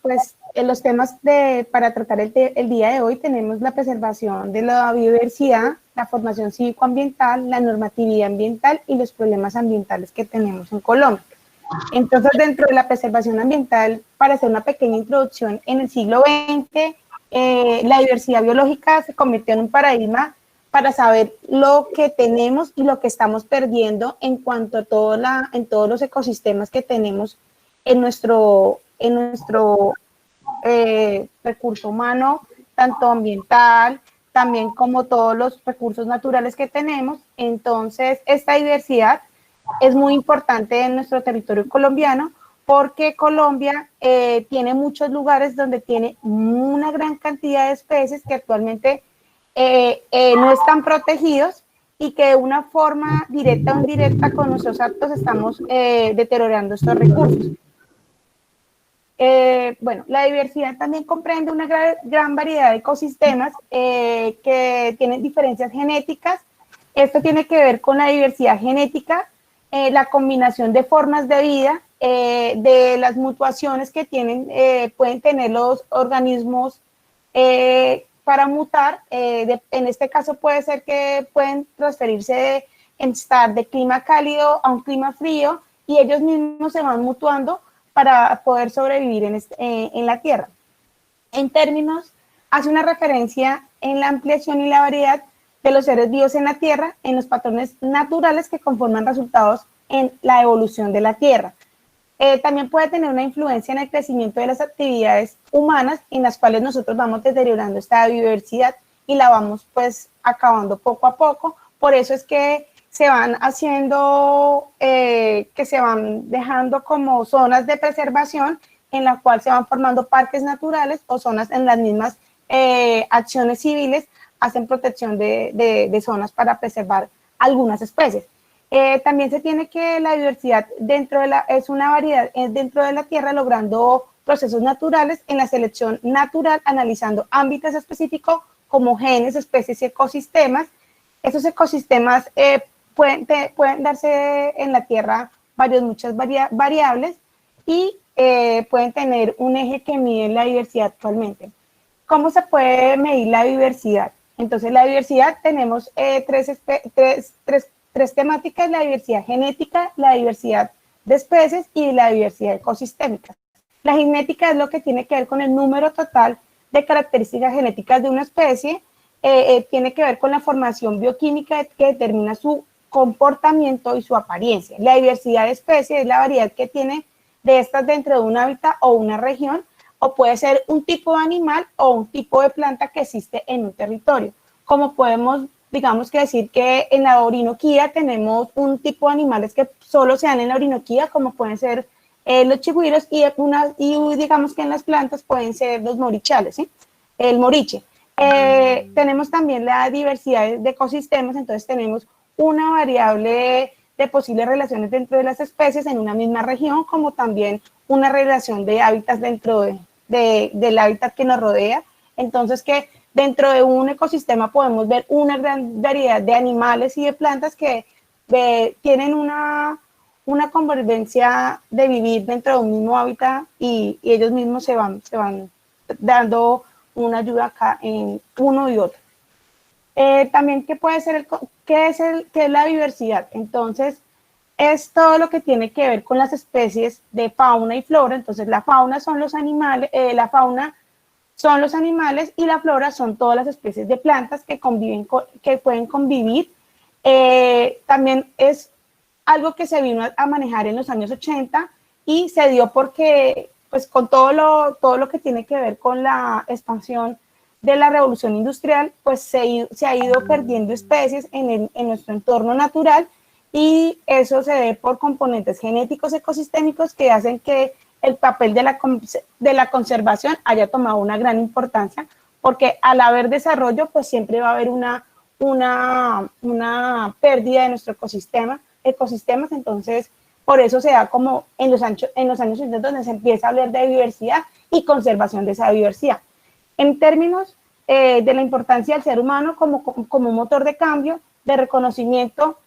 pues en los temas para tratar el día de hoy tenemos la preservación de la biodiversidad, la formación cívico-ambiental, la normatividad ambiental y los problemas ambientales que tenemos en Colombia. Entonces, dentro de la preservación ambiental, para hacer una pequeña introducción, en el siglo XX, la diversidad biológica se convirtió en un paradigma para saber lo que tenemos y lo que estamos perdiendo en cuanto a en todos los ecosistemas que tenemos en nuestro recurso humano, tanto ambiental, también como todos los recursos naturales que tenemos. Entonces, esta diversidad es muy importante en nuestro territorio colombiano porque Colombia tiene muchos lugares donde tiene una gran cantidad de especies que actualmente no están protegidos y que de una forma directa o indirecta con nuestros actos estamos deteriorando estos recursos. Bueno, la diversidad también comprende una gran variedad de ecosistemas que tienen diferencias genéticas. Esto tiene que ver con la diversidad genética, la combinación de formas de vida, de las mutuaciones que pueden tener los organismos para mutar. En este caso puede ser que pueden transferirse en estar de clima cálido a un clima frío y ellos mismos se van mutuando para poder sobrevivir en la Tierra. En términos, hace una referencia en la ampliación y la variedad de los seres vivos en la Tierra, en los patrones naturales que conforman resultados en la evolución de la Tierra. También puede tener una influencia en el crecimiento de las actividades humanas en las cuales nosotros vamos deteriorando esta biodiversidad y la vamos pues acabando poco a poco. Por eso es que se van haciendo, que se van dejando como zonas de preservación en la cual se van formando parques naturales o zonas en las mismas acciones civiles hacen protección de zonas para preservar algunas especies. También se tiene que la diversidad es una variedad dentro de la Tierra logrando procesos naturales en la selección natural, analizando ámbitos específicos como genes, especies y ecosistemas. Esos ecosistemas pueden darse en la Tierra muchas variables y pueden tener un eje que mide la diversidad actualmente. ¿Cómo se puede medir la diversidad? Entonces, la diversidad tenemos tres temáticas: la diversidad genética, la diversidad de especies y la diversidad ecosistémica. La genética es lo que tiene que ver con el número total de características genéticas de una especie, tiene que ver con la formación bioquímica que determina su comportamiento y su apariencia. La diversidad de especies es la variedad que tiene de estas dentro de un hábitat o una región, o puede ser un tipo de animal o un tipo de planta que existe en un territorio. Como podemos, digamos que decir que en la Orinoquía tenemos un tipo de animales que solo se dan en la Orinoquía, como pueden ser los chigüiros, y digamos que en las plantas pueden ser los morichales, ¿sí? El moriche. Tenemos también la diversidad de ecosistemas, entonces tenemos una variable de posibles relaciones dentro de las especies en una misma región, como también una relación de hábitats dentro del hábitat que nos rodea. Entonces, que dentro de un ecosistema podemos ver una gran variedad de animales y de plantas que tienen una convivencia de vivir dentro de un mismo hábitat y ellos mismos se van dando una ayuda acá en uno y otro. También, ¿qué es la diversidad? Entonces, es todo lo que tiene que ver con las especies de fauna y flora. Entonces, la fauna son los animales, la fauna son los animales y la flora son todas las especies de plantas que pueden convivir. También es algo que se vino a manejar en los años 80 y se dio porque, pues, con todo lo que tiene que ver con la expansión de la revolución industrial, pues se ha ido perdiendo especies en nuestro entorno natural, y eso se debe por componentes genéticos ecosistémicos que hacen que el papel de la conservación haya tomado una gran importancia, porque al haber desarrollo, pues siempre va a haber una pérdida de nuestro ecosistemas. Entonces, por eso se da como en los años 80 donde se empieza a hablar de diversidad y conservación de esa diversidad. En términos de la importancia del ser humano como motor de cambio, de reconocimiento,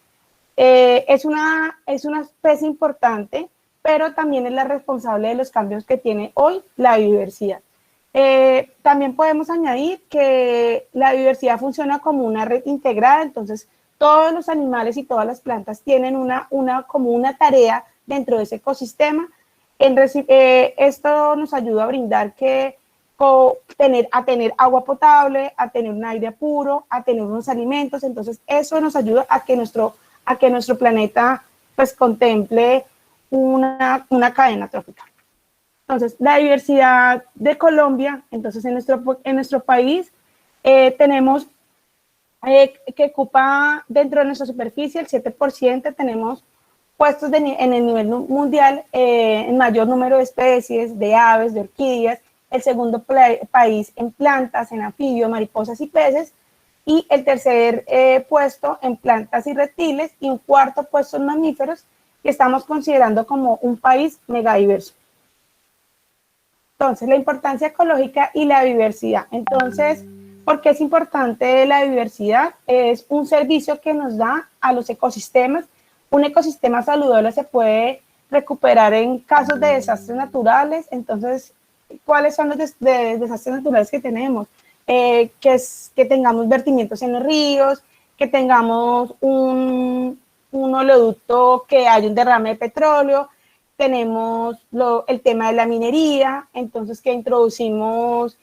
es una especie importante pero también es la responsable de los cambios que tiene hoy la biodiversidad. También podemos añadir que la biodiversidad funciona como una red integrada, entonces todos los animales y todas las plantas tienen como una tarea dentro de ese ecosistema. Esto nos ayuda a brindar a tener agua potable, a tener un aire puro, a tener unos alimentos. Entonces eso nos ayuda a que nuestro planeta pues contemple una cadena trófica. Entonces, la diversidad de Colombia, entonces en nuestro país tenemos que ocupa dentro de nuestra superficie el 7%, tenemos puestos en el nivel mundial en mayor número de especies, de aves, de orquídeas, el segundo país en plantas, en anfibios, mariposas y peces, y el tercer puesto en plantas y reptiles, y un cuarto puesto en mamíferos, que estamos considerando como un país megadiverso. Entonces, la importancia ecológica y la diversidad. Entonces, ¿por qué es importante la diversidad? Es un servicio que nos da a los ecosistemas. Un ecosistema saludable se puede recuperar en casos de desastres naturales. Entonces, ¿cuáles son los desastres naturales que tenemos? Que tengamos vertimientos en los ríos, que tengamos un oleoducto, que haya un derrame de petróleo. Tenemos el tema de la minería, entonces que introducimos,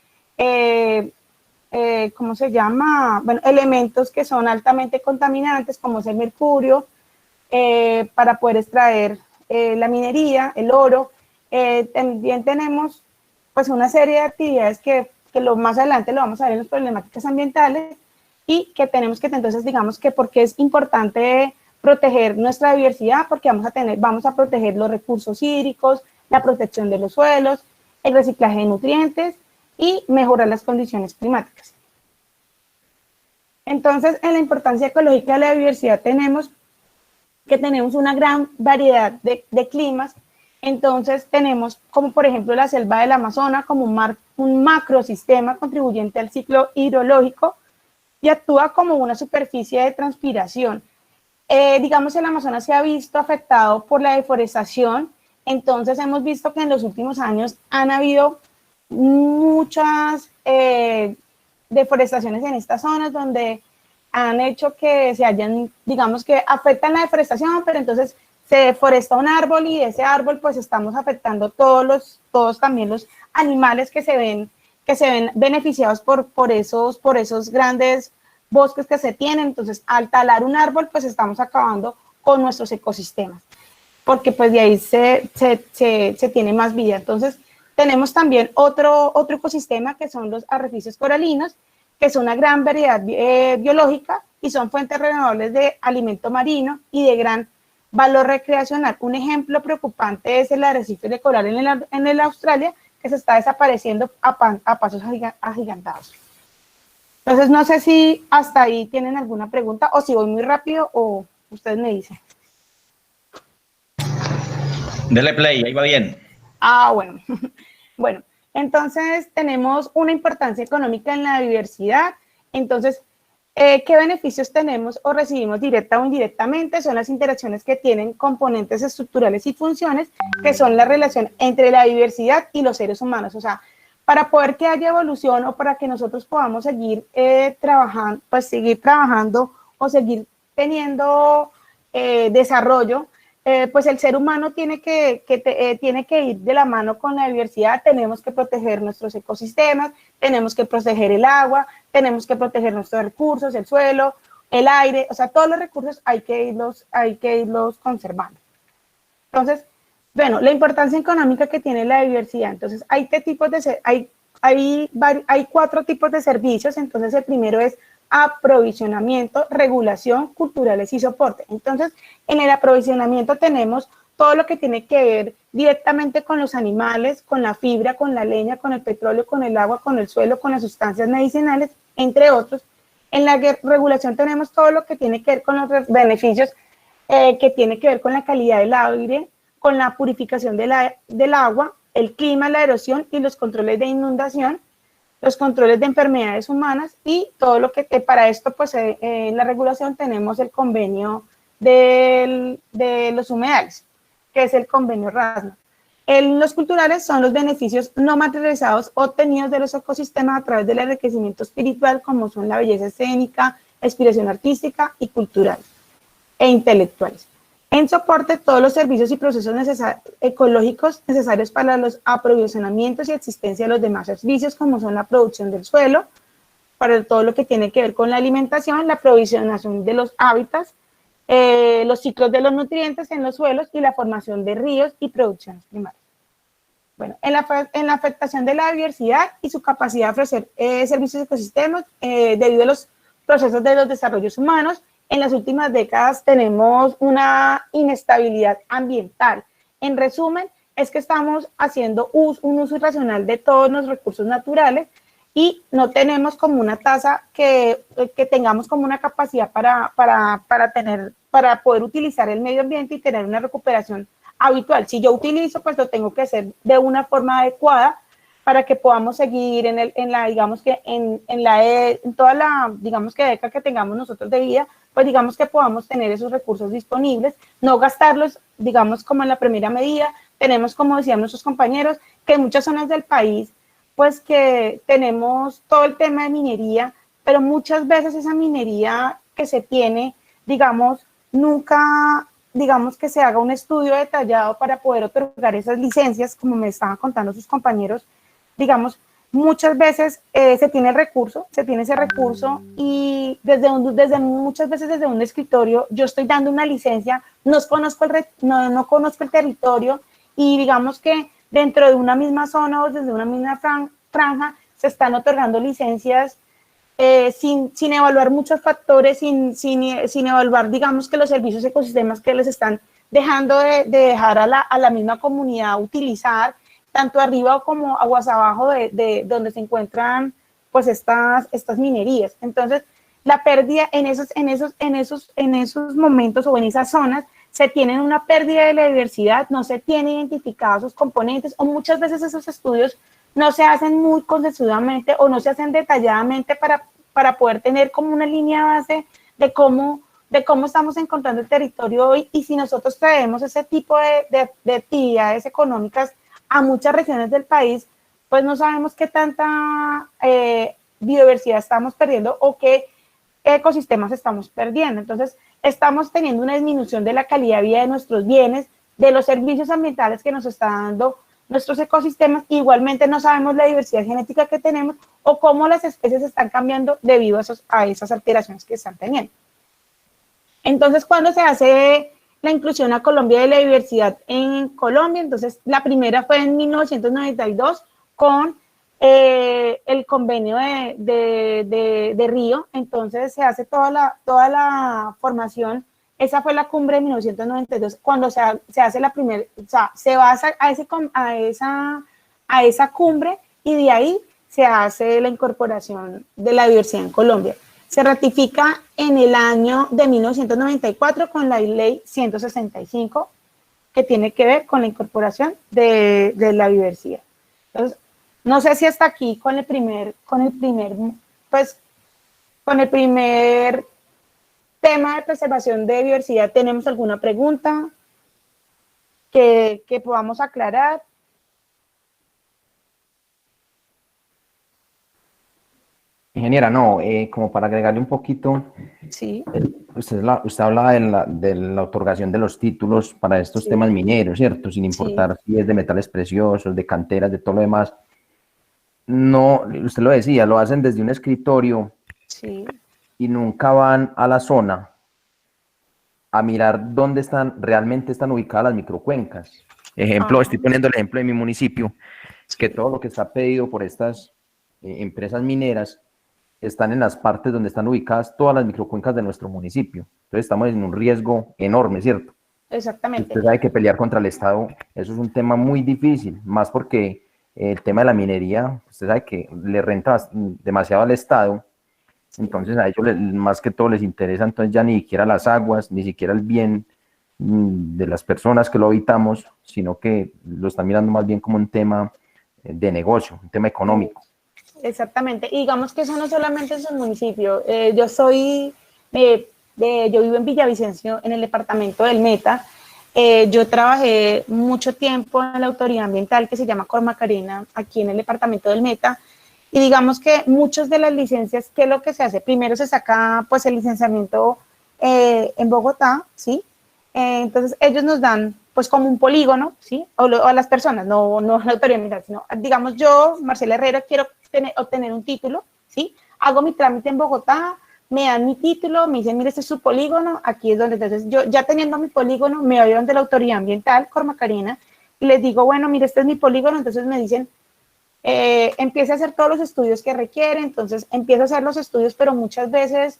¿cómo se llama? Bueno, elementos que son altamente contaminantes, como es el mercurio, para poder extraer la minería, el oro. También tenemos pues una serie de actividades que más adelante lo vamos a ver en las problemáticas ambientales, y que tenemos que, entonces, digamos que porque es importante proteger nuestra diversidad, porque vamos a proteger los recursos hídricos, la protección de los suelos, el reciclaje de nutrientes y mejorar las condiciones climáticas. Entonces, en la importancia ecológica de la diversidad tenemos una gran variedad de climas. Entonces tenemos como por ejemplo la selva del Amazonas como un macrosistema contribuyente al ciclo hidrológico y actúa como una superficie de transpiración. Digamos, el Amazonas se ha visto afectado por la deforestación, entonces hemos visto que en los últimos años han habido muchas deforestaciones en estas zonas donde han hecho que digamos que afectan la deforestación, pero entonces se deforesta un árbol y de ese árbol pues estamos afectando todos también los animales que se ven beneficiados por esos grandes bosques que se tienen. Entonces, al talar un árbol, pues estamos acabando con nuestros ecosistemas, porque pues de ahí se tiene más vida. Entonces, tenemos también otro ecosistema que son los arrecifes coralinos, que son una gran variedad biológica y son fuentes renovables de alimento marino y de gran valor recreacional. Un ejemplo preocupante es el arrecife de coral en el Australia, que se está desapareciendo a pasos agigantados. Entonces, no sé si hasta ahí tienen alguna pregunta o si voy muy rápido o ustedes me dicen. Dele play, ahí va bien. Bueno. Bueno, entonces tenemos una importancia económica en la diversidad. Entonces, ¿qué beneficios tenemos o recibimos directa o indirectamente? Son las interacciones que tienen componentes estructurales y funciones, que son la relación entre la diversidad y los seres humanos. O sea, para poder que haya evolución o para que nosotros podamos seguir trabajando o seguir teniendo desarrollo, pues el ser humano tiene que ir de la mano con la diversidad. Tenemos que proteger nuestros ecosistemas, tenemos que proteger el agua, tenemos que proteger nuestros recursos, el suelo, el aire, o sea, todos los recursos hay que irlos conservando. Entonces, bueno, la importancia económica que tiene la diversidad. Entonces, hay 4 tipos de servicios. Entonces, el primero es aprovisionamiento, regulación, culturales y soporte. Entonces, en el aprovisionamiento tenemos todo lo que tiene que ver directamente con los animales, con la fibra, con la leña, con el petróleo, con el agua, con el suelo, con las sustancias medicinales, entre otros. En la regulación tenemos todo lo que tiene que ver con los beneficios que tiene que ver con la calidad del aire, con la purificación del agua, el clima, la erosión y los controles de inundación, los controles de enfermedades humanas y todo lo que para esto, pues en la regulación tenemos el convenio de los humedales, que es el convenio RASMA. Los culturales son los beneficios no materializados obtenidos de los ecosistemas a través del enriquecimiento espiritual, como son la belleza escénica, expresión artística y cultural e intelectuales. En soporte, todos los servicios y procesos ecológicos necesarios para los aprovisionamientos y existencia de los demás servicios, como son la producción del suelo, para todo lo que tiene que ver con la alimentación, la aprovisionación de los hábitats, los ciclos de los nutrientes en los suelos y la formación de ríos y producciones primarias. Bueno, en la afectación de la biodiversidad y su capacidad de ofrecer servicios ecosistemas debido a los procesos de los desarrollos humanos, en las últimas décadas tenemos una inestabilidad ambiental. En resumen, es que estamos haciendo un uso irracional de todos los recursos naturales y no tenemos como una tasa que tengamos como una capacidad para poder utilizar el medio ambiente y tener una recuperación habitual. Si yo utilizo, pues lo tengo que hacer de una forma adecuada para que podamos seguir en toda la, digamos que década que tengamos nosotros de vida, pues digamos que podamos tener esos recursos disponibles, no gastarlos, digamos, como en la primera medida. Tenemos, como decían nuestros compañeros, que en muchas zonas del país, pues que tenemos todo el tema de minería, pero muchas veces esa minería que se tiene, digamos, nunca, digamos que se haga un estudio detallado para poder otorgar esas licencias, como me estaban contando sus compañeros, digamos, muchas veces se tiene ese recurso y muchas veces desde un escritorio yo estoy dando una licencia, no conozco el territorio y digamos que dentro de una misma zona o desde una misma franja se están otorgando licencias sin evaluar muchos factores, sin evaluar, digamos, que los servicios ecosistemas que les están dejando de dejar a la misma comunidad utilizar, tanto arriba como aguas abajo de donde se encuentran pues estas minerías. Entonces, la pérdida en esos momentos o en esas zonas se tiene una pérdida de la diversidad, no se tienen identificados sus componentes o muchas veces esos estudios no se hacen muy concienzudamente o no se hacen detalladamente para poder tener como una línea base de cómo estamos encontrando el territorio hoy y si nosotros traemos ese tipo de actividades económicas a muchas regiones del país, pues no sabemos qué tanta biodiversidad estamos perdiendo o qué ecosistemas estamos perdiendo. Entonces, estamos teniendo una disminución de la calidad de vida de nuestros bienes, de los servicios ambientales que nos están dando nuestros ecosistemas. Igualmente no sabemos la diversidad genética que tenemos o cómo las especies están cambiando debido a esas alteraciones que están teniendo. Entonces, cuando se hace la inclusión a Colombia de la diversidad en Colombia, entonces la primera fue en 1992 con el convenio de Río, entonces se hace toda la formación. Esa fue la cumbre de 1992, cuando se hace la primera, o sea, se basa a esa cumbre y de ahí se hace la incorporación de la diversidad en Colombia. Se ratifica en el año de 1994 con la ley 165, que tiene que ver con la incorporación de la diversidad. Entonces, no sé si hasta aquí con el primer tema de preservación de biodiversidad tenemos alguna pregunta que podamos aclarar. Ingeniera, no, como para agregarle un poquito, Sí. Usted hablaba de la otorgación de los títulos para estos Sí. temas mineros, ¿cierto? Sin importar si es de metales preciosos, de canteras, de todo lo demás. No, usted lo decía, lo hacen desde un escritorio y nunca van a la zona a mirar dónde realmente están ubicadas las microcuencas. Ejemplo, estoy poniendo el ejemplo de mi municipio, es que todo lo que está pedido por estas empresas mineras están en las partes donde están ubicadas todas las microcuencas de nuestro municipio. Entonces estamos en un riesgo enorme, ¿cierto? Exactamente. Usted sabe que pelear contra el Estado, eso es un tema muy difícil, más porque el tema de la minería, usted sabe que le renta demasiado al Estado, entonces a ellos más que todo les interesa entonces ya ni siquiera las aguas, ni siquiera el bien de las personas que lo habitamos, sino que lo están mirando más bien como un tema de negocio, un tema económico. Exactamente, y digamos que eso no solamente es un municipio. Yo vivo en Villavicencio, en el departamento del Meta. Yo trabajé mucho tiempo en la autoridad ambiental que se llama Cormacarena, aquí en el departamento del Meta, y digamos que muchas de las licencias, ¿qué es lo que se hace? Primero se saca pues el licenciamiento en Bogotá, ¿sí? Entonces ellos nos dan pues como un polígono, ¿sí? O a las personas, no la autoridad ambiental, sino digamos yo, Marcela Herrera, quiero obtener un título, ¿sí? Hago mi trámite en Bogotá, me dan mi título, me dicen, mire, este es su polígono, aquí es donde, entonces yo ya teniendo mi polígono, me voy donde la autoridad ambiental, Cormacarena, y les digo, bueno, mire, este es mi polígono, entonces me dicen, empiece a hacer todos los estudios que requiere, entonces empiezo a hacer los estudios, pero muchas veces,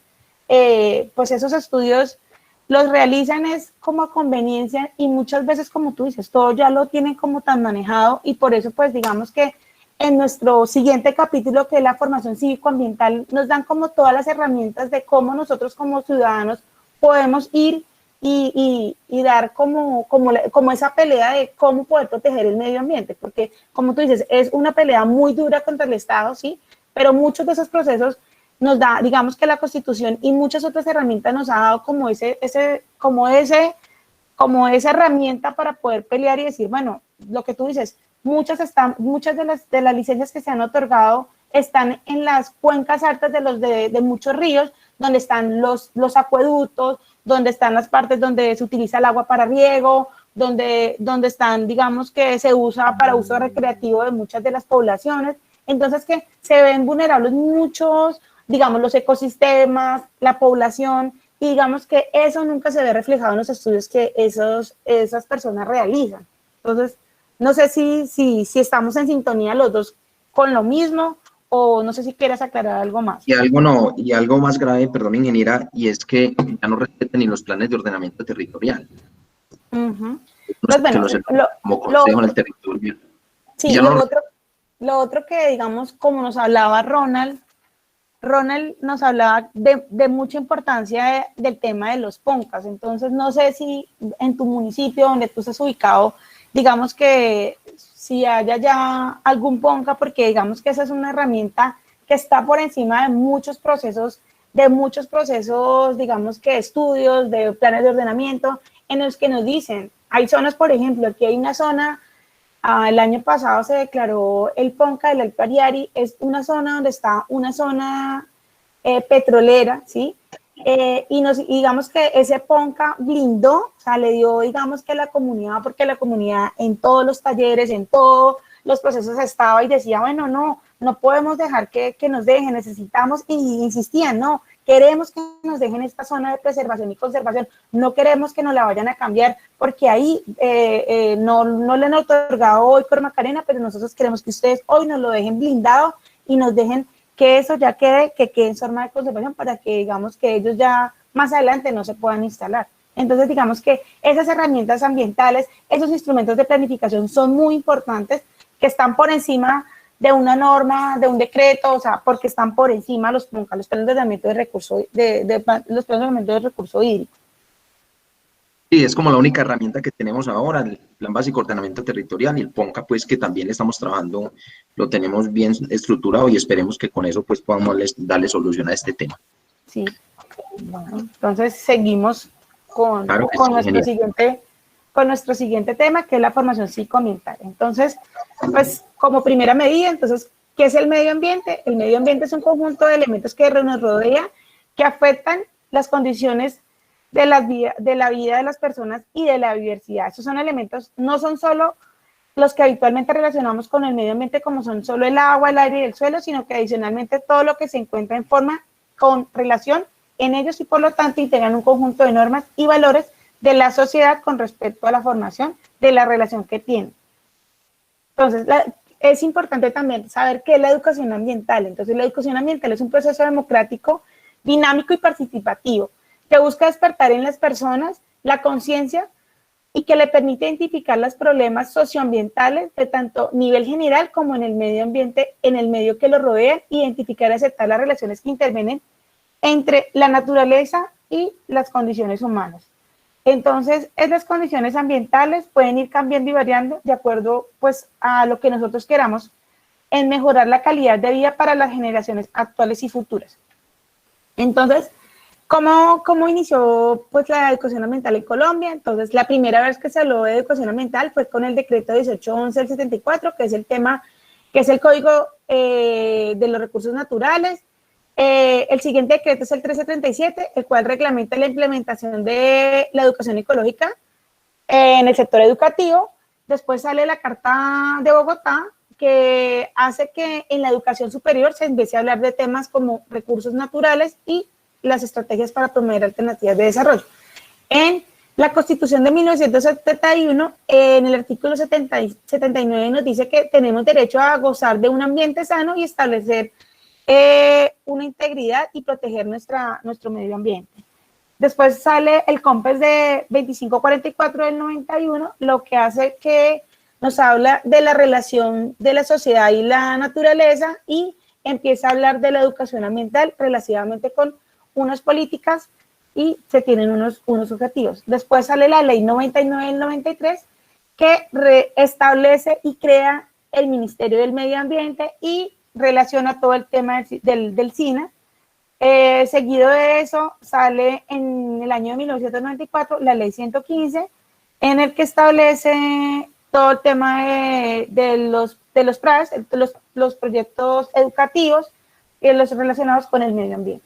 pues esos estudios los realizan es como a conveniencia y muchas veces, como tú dices, todo ya lo tienen como tan manejado y por eso, pues digamos que en nuestro siguiente capítulo, que es la formación cívico-ambiental, nos dan como todas las herramientas de cómo nosotros como ciudadanos podemos ir y dar como esa pelea de cómo poder proteger el medio ambiente, porque como tú dices, es una pelea muy dura contra el Estado, sí, pero muchos de esos procesos nos da, digamos que la Constitución y muchas otras herramientas nos ha dado como esa herramienta para poder pelear y decir, bueno, lo que tú dices, muchas de las licencias que se han otorgado están en las cuencas altas de muchos ríos, donde están los acueductos, donde están las partes donde se utiliza el agua para riego, donde están, digamos, que se usa para uso recreativo de muchas de las poblaciones. Entonces, que se ven vulnerables muchos, digamos, los ecosistemas, la población, y digamos que eso nunca se ve reflejado en los estudios que esas personas realizan. Entonces, no sé si estamos en sintonía los dos con lo mismo, o no sé si quieras aclarar algo más. Y algo más grave, perdón, ingeniera, y es que ya no respeten ni los planes de ordenamiento territorial. Pues bueno, como consejo en el territorio. Sí, lo otro que, digamos, como nos hablaba Ronald nos hablaba de mucha importancia del tema de los PONCAS. Entonces, no sé si en tu municipio donde tú estás ubicado, digamos que si haya ya algún PONCA, porque digamos que esa es una herramienta que está por encima de muchos procesos, digamos que estudios, de planes de ordenamiento, en los que nos dicen, hay zonas, por ejemplo, aquí hay una zona. El año pasado se declaró el PONCA del Alto Ariari, es una zona donde está una zona petrolera, ¿sí? Y digamos que ese PONCA blindó, o sea, le dio, digamos que la comunidad, porque la comunidad en todos los talleres, en todos los procesos estaba y decía, bueno, no podemos dejar que nos dejen, necesitamos, y insistían, no, queremos que nos dejen esta zona de preservación y conservación, no queremos que nos la vayan a cambiar, porque ahí no le han otorgado hoy Cormacarena, pero nosotros queremos que ustedes hoy nos lo dejen blindado y nos dejen que eso ya quede en forma de conservación para que digamos que ellos ya más adelante no se puedan instalar. Entonces digamos que esas herramientas ambientales, esos instrumentos de planificación son muy importantes, que están por encima de una norma, de un decreto, o sea, porque están por encima los planes de ordenamiento de recursos, los planes de ordenamiento de recurso hídrico. Sí, es como la única herramienta que tenemos ahora, el Plan Básico de Ordenamiento Territorial, y el PONCA, pues, que también estamos trabajando, lo tenemos bien estructurado y esperemos que con eso, pues, podamos darle solución a este tema. Sí, bueno, entonces seguimos con nuestro siguiente tema, que es la formación psicoambiental. Entonces, pues, como primera medida, entonces, ¿qué es el medio ambiente? El medio ambiente es un conjunto de elementos que nos rodea, que afectan las condiciones de la vida de las personas y de la biodiversidad. Esos son elementos, no son solo los que habitualmente relacionamos con el medio ambiente, como son solo el agua, el aire y el suelo, sino que adicionalmente todo lo que se encuentra en forma con relación en ellos y por lo tanto integran un conjunto de normas y valores de la sociedad con respecto a la formación de la relación que tienen. Entonces, es importante también saber qué es la educación ambiental. Entonces, la educación ambiental es un proceso democrático, dinámico y participativo, que busca despertar en las personas la conciencia y que le permite identificar los problemas socioambientales de tanto nivel general como en el medio ambiente, en el medio que lo rodea, identificar y aceptar las relaciones que intervienen entre la naturaleza y las condiciones humanas. Entonces, esas condiciones ambientales pueden ir cambiando y variando de acuerdo, pues, a lo que nosotros queramos en mejorar la calidad de vida para las generaciones actuales y futuras. Entonces, ¿Cómo inició pues la educación ambiental en Colombia? Entonces, la primera vez que se habló de educación ambiental fue con el decreto 1811 del 74, que es el tema, que es el Código de los Recursos Naturales. El siguiente decreto es el 1337, el cual reglamenta la implementación de la educación ecológica en el sector educativo. Después sale la Carta de Bogotá, que hace que en la educación superior se empiece a hablar de temas como recursos naturales y las estrategias para promover alternativas de desarrollo. En la Constitución de 1971, en el artículo 79 nos dice que tenemos derecho a gozar de un ambiente sano y establecer una integridad y proteger nuestro medio ambiente. Después sale el COMPES de 2544 del 91, lo que hace que nos habla de la relación de la sociedad y la naturaleza y empieza a hablar de la educación ambiental relativamente con unas políticas y se tienen unos objetivos. Después sale la ley 99 del 93 que establece y crea el Ministerio del Medio Ambiente y relaciona todo el tema del SINA. Seguido de eso sale en el año de 1994 la ley 115 en el que establece todo el tema de los PRAES, los proyectos educativos y los relacionados con el medio ambiente.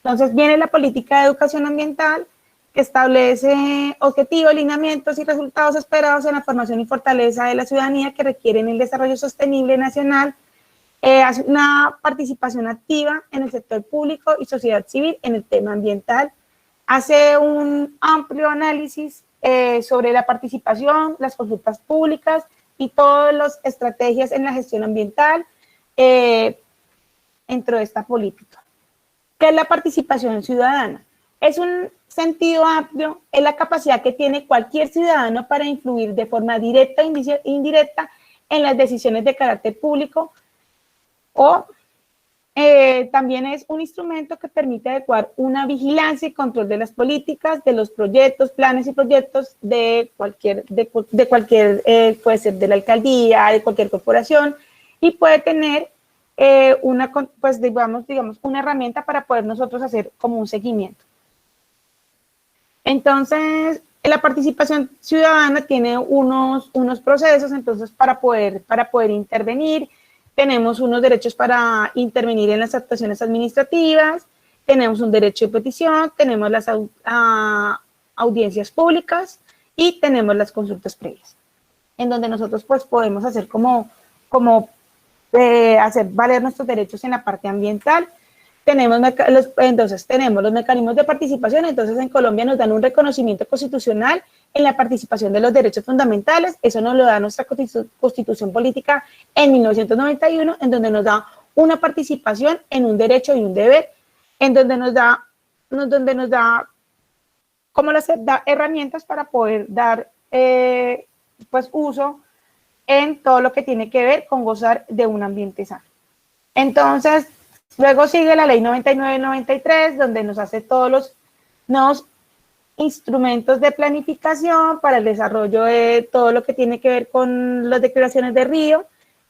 Entonces viene la política de educación ambiental que establece objetivos, lineamientos y resultados esperados en la formación y fortaleza de la ciudadanía que requieren el desarrollo sostenible nacional, hace una participación activa en el sector público y sociedad civil en el tema ambiental, hace un amplio análisis sobre la participación, las consultas públicas y todas las estrategias en la gestión ambiental dentro de esta política. ¿Qué es la participación ciudadana? Es un sentido amplio, es la capacidad que tiene cualquier ciudadano para influir de forma directa e indirecta en las decisiones de carácter público o también es un instrumento que permite adecuar una vigilancia y control de las políticas, de los proyectos, planes y proyectos de cualquier, puede ser de la alcaldía, de cualquier corporación y puede tener digamos, una herramienta para poder nosotros hacer como un seguimiento. Entonces, la participación ciudadana tiene unos procesos, entonces, para poder intervenir, tenemos unos derechos para intervenir en las actuaciones administrativas, tenemos un derecho de petición, tenemos las audiencias públicas y tenemos las consultas previas, en donde nosotros pues podemos hacer hacer valer nuestros derechos en la parte ambiental. Entonces tenemos los mecanismos de participación, entonces en Colombia nos dan un reconocimiento constitucional en la participación de los derechos fundamentales, eso nos lo da nuestra Constitución Política en 1991, en donde nos da una participación en un derecho y un deber, en donde nos da herramientas para poder dar uso en todo lo que tiene que ver con gozar de un ambiente sano. Entonces, luego sigue la ley 99-93, donde nos hace todos los nuevos instrumentos de planificación para el desarrollo de todo lo que tiene que ver con las declaraciones de río.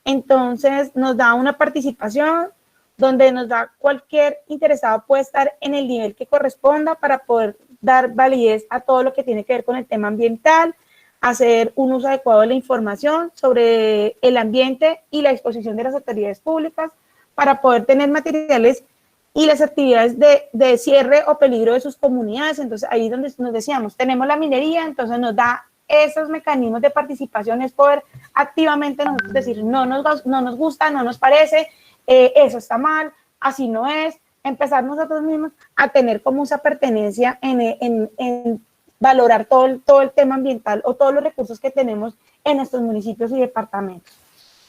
Entonces, nos da una participación donde nos da cualquier interesado puede estar en el nivel que corresponda para poder dar validez a todo lo que tiene que ver con el tema ambiental, hacer un uso adecuado de la información sobre el ambiente y la disposición de las autoridades públicas para poder tener materiales y las actividades de cierre o peligro de sus comunidades. Entonces, ahí es donde nos decíamos, tenemos la minería, entonces nos da esos mecanismos de participación, es poder activamente decir, no nos gusta, no nos parece, eso está mal, así no es, empezar nosotros mismos a tener como esa pertenencia en valorar todo el tema ambiental o todos los recursos que tenemos en estos municipios y departamentos.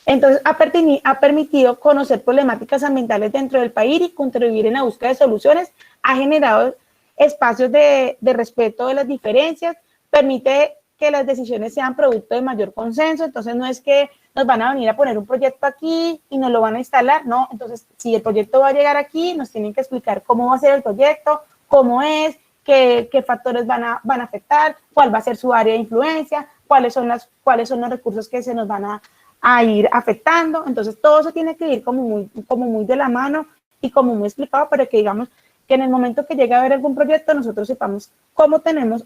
Entonces, ha permitido conocer problemáticas ambientales dentro del país y contribuir en la búsqueda de soluciones, ha generado espacios de respeto de las diferencias, permite que las decisiones sean producto de mayor consenso, entonces no es que nos van a venir a poner un proyecto aquí y nos lo van a instalar, no, entonces si el proyecto va a llegar aquí, nos tienen que explicar cómo va a ser el proyecto, cómo es, qué factores van a afectar, cuál va a ser su área de influencia, cuáles son los recursos que se nos van a ir afectando. Entonces, todo eso tiene que ir como muy de la mano y como muy explicado para que, digamos, que en el momento que llegue a haber algún proyecto, nosotros sepamos cómo tenemos,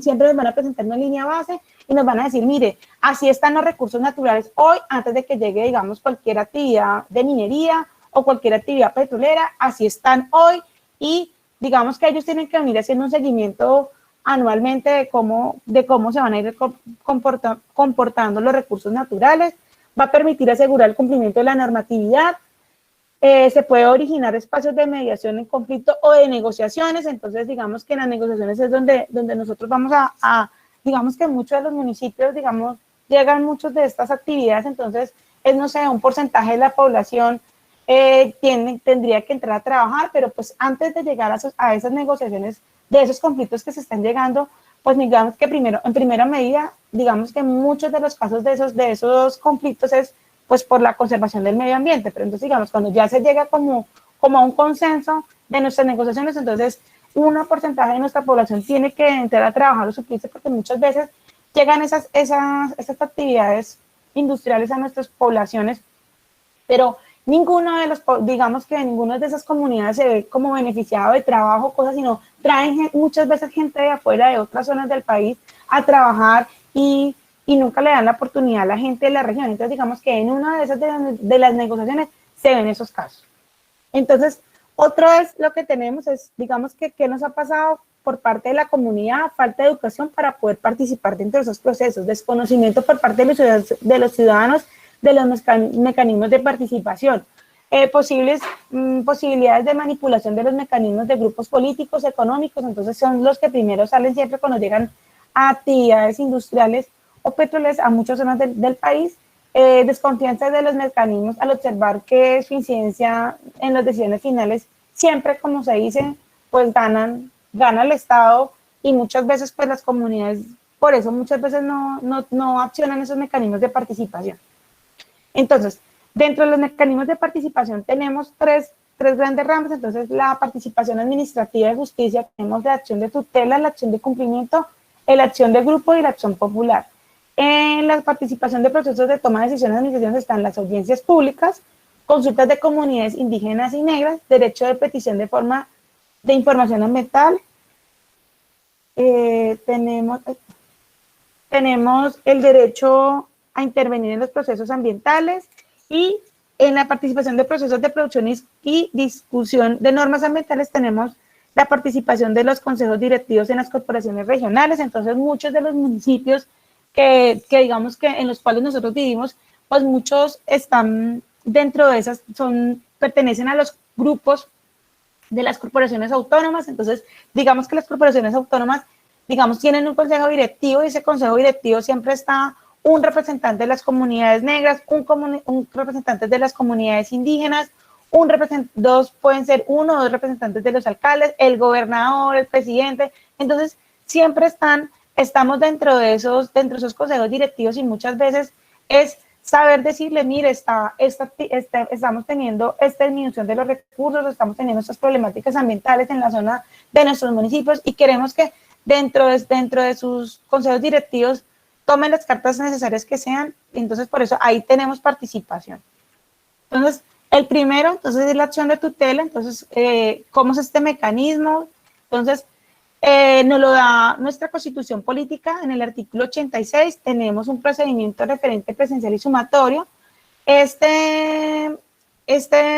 siempre nos van a presentar una línea base y nos van a decir, mire, así están los recursos naturales hoy, antes de que llegue, digamos, cualquier actividad de minería o cualquier actividad petrolera, así están hoy, y digamos que ellos tienen que venir haciendo un seguimiento anualmente de cómo se van a ir comportando los recursos naturales, va a permitir asegurar el cumplimiento de la normatividad, se puede originar espacios de mediación en conflicto o de negociaciones. Entonces digamos que en las negociaciones es donde nosotros vamos digamos que muchos de los municipios, digamos, llegan muchas de estas actividades, entonces es, no sé, un porcentaje de la población tendría que entrar a trabajar, pero pues antes de llegar a esas negociaciones, de esos conflictos que se están llegando, pues digamos que primero, en primera medida, digamos que muchos de los casos de esos conflictos es pues por la conservación del medio ambiente, pero entonces digamos, cuando ya se llega como a un consenso de nuestras negociaciones, entonces un porcentaje de nuestra población tiene que entrar a trabajar o suplirse, porque muchas veces llegan esas actividades industriales a nuestras poblaciones, pero ninguno de digamos que ninguno de esas comunidades se ve como beneficiado de trabajo, cosas, sino traen muchas veces gente de afuera, de otras zonas del país, a trabajar y nunca le dan la oportunidad a la gente de la región. Entonces, digamos que en una de esas de las negociaciones se ven esos casos. Entonces, otro es lo que tenemos es, digamos que qué nos ha pasado por parte de la comunidad, falta de educación para poder participar dentro de esos procesos, desconocimiento por parte de los ciudadanos de los mecanismos de participación, posibilidades de manipulación de los mecanismos de grupos políticos, económicos. Entonces son los que primero salen siempre cuando llegan a actividades industriales o petroleras a muchas zonas del país. Desconfianza de los mecanismos al observar que su incidencia en las decisiones finales siempre, como se dice, pues gana el Estado, y muchas veces pues las comunidades por eso muchas veces no accionan esos mecanismos de participación. Entonces, dentro de los mecanismos de participación tenemos tres grandes ramas. Entonces, la participación administrativa de justicia, tenemos la acción de tutela, la acción de cumplimiento, la acción de grupo y la acción popular. En la participación de procesos de toma de decisiones administrativas están las audiencias públicas, consultas de comunidades indígenas y negras, derecho de petición de forma de información ambiental, tenemos el derecho a intervenir en los procesos ambientales, y en la participación de procesos de producción y discusión de normas ambientales tenemos la participación de los consejos directivos en las corporaciones regionales. Entonces muchos de los municipios que digamos que en los cuales nosotros vivimos, pues muchos están dentro de esas, pertenecen a los grupos de las corporaciones autónomas. Entonces digamos que las corporaciones autónomas, digamos, tienen un consejo directivo, y ese consejo directivo siempre está un representante de las comunidades negras, un representante de las comunidades indígenas, pueden ser uno o dos representantes de los alcaldes, el gobernador, el presidente. Entonces siempre estamos dentro de esos consejos directivos, y muchas veces es saber decirle, mire, estamos teniendo esta disminución de los recursos, estamos teniendo estas problemáticas ambientales en la zona de nuestros municipios, y queremos que dentro de sus consejos directivos tomen las cartas necesarias que sean. Entonces, por eso ahí tenemos participación. Entonces, el primero, entonces, es la acción de tutela. Entonces, ¿cómo es este mecanismo? Entonces, nos lo da nuestra Constitución Política. En el artículo 86 tenemos un procedimiento referente, presencial y sumatorio. Este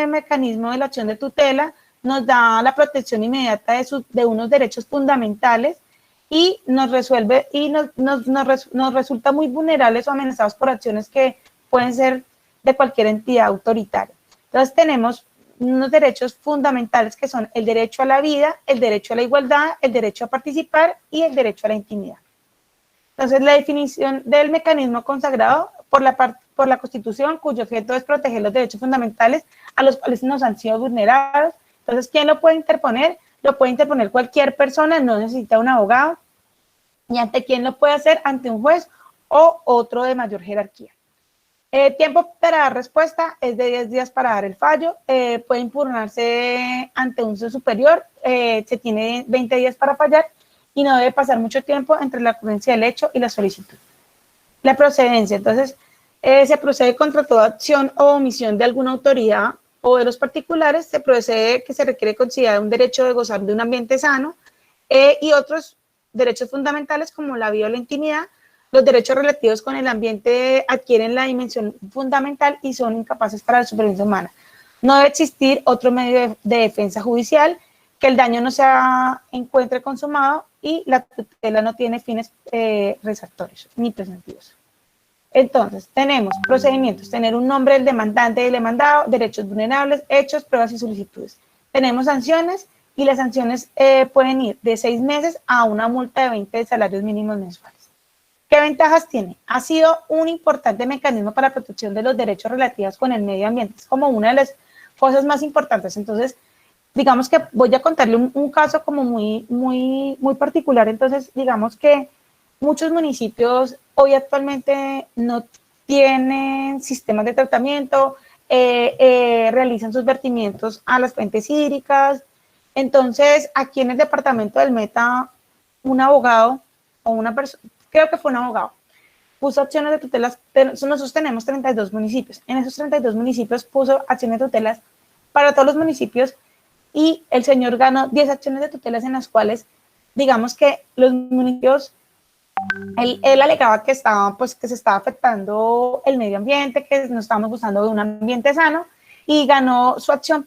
mecanismo de la acción de tutela nos da la protección inmediata de unos derechos fundamentales, y nos resulta muy vulnerables o amenazados por acciones que pueden ser de cualquier entidad autoritaria. Entonces tenemos unos derechos fundamentales que son el derecho a la vida, el derecho a la igualdad, el derecho a participar y el derecho a la intimidad. Entonces, la definición del mecanismo consagrado por la Constitución, cuyo objeto es proteger los derechos fundamentales a los cuales nos han sido vulnerados. Entonces, ¿quién lo puede interponer? Lo puede interponer cualquier persona, no necesita un abogado. ¿Y ante quién lo puede hacer? Ante un juez o otro de mayor jerarquía. Tiempo para dar respuesta es de 10 días para dar el fallo. Puede impugnarse ante un juez superior. Se tiene 20 días para fallar, y no debe pasar mucho tiempo entre la ocurrencia del hecho y la solicitud. La procedencia. Entonces, se procede contra toda acción o omisión de alguna autoridad o de los particulares, se procede que se requiere considerar un derecho de gozar de un ambiente sano y otros derechos fundamentales como la vida o la intimidad. Los derechos relativos con el ambiente adquieren la dimensión fundamental y son incapaces para la supervivencia humana. No debe existir otro medio de defensa judicial, que el daño no se encuentre consumado y la tutela no tiene fines resartorios ni preventivos. Entonces, tenemos procedimientos, tener un nombre del demandante y del demandado, derechos vulnerables, hechos, pruebas y solicitudes. Tenemos sanciones y las sanciones pueden ir de 6 meses a una multa de 20 salarios mínimos mensuales. ¿Qué ventajas tiene? Ha sido un importante mecanismo para la protección de los derechos relativos con el medio ambiente. Es como una de las cosas más importantes. Entonces, digamos que voy a contarle un caso como muy particular. Entonces, digamos que muchos municipios hoy actualmente no tienen sistemas de tratamiento, realizan sus vertimientos a las fuentes hídricas. Entonces, aquí en el departamento del Meta, un abogado o una persona, creo que fue un abogado, puso acciones de tutelas. Nosotros tenemos 32 municipios. En esos 32 municipios puso acciones de tutelas para todos los municipios y el señor ganó 10 acciones de tutelas en las cuales, digamos que los municipios, él alegaba que que se estaba afectando el medio ambiente, que no estábamos gozando de un ambiente sano, y ganó su acción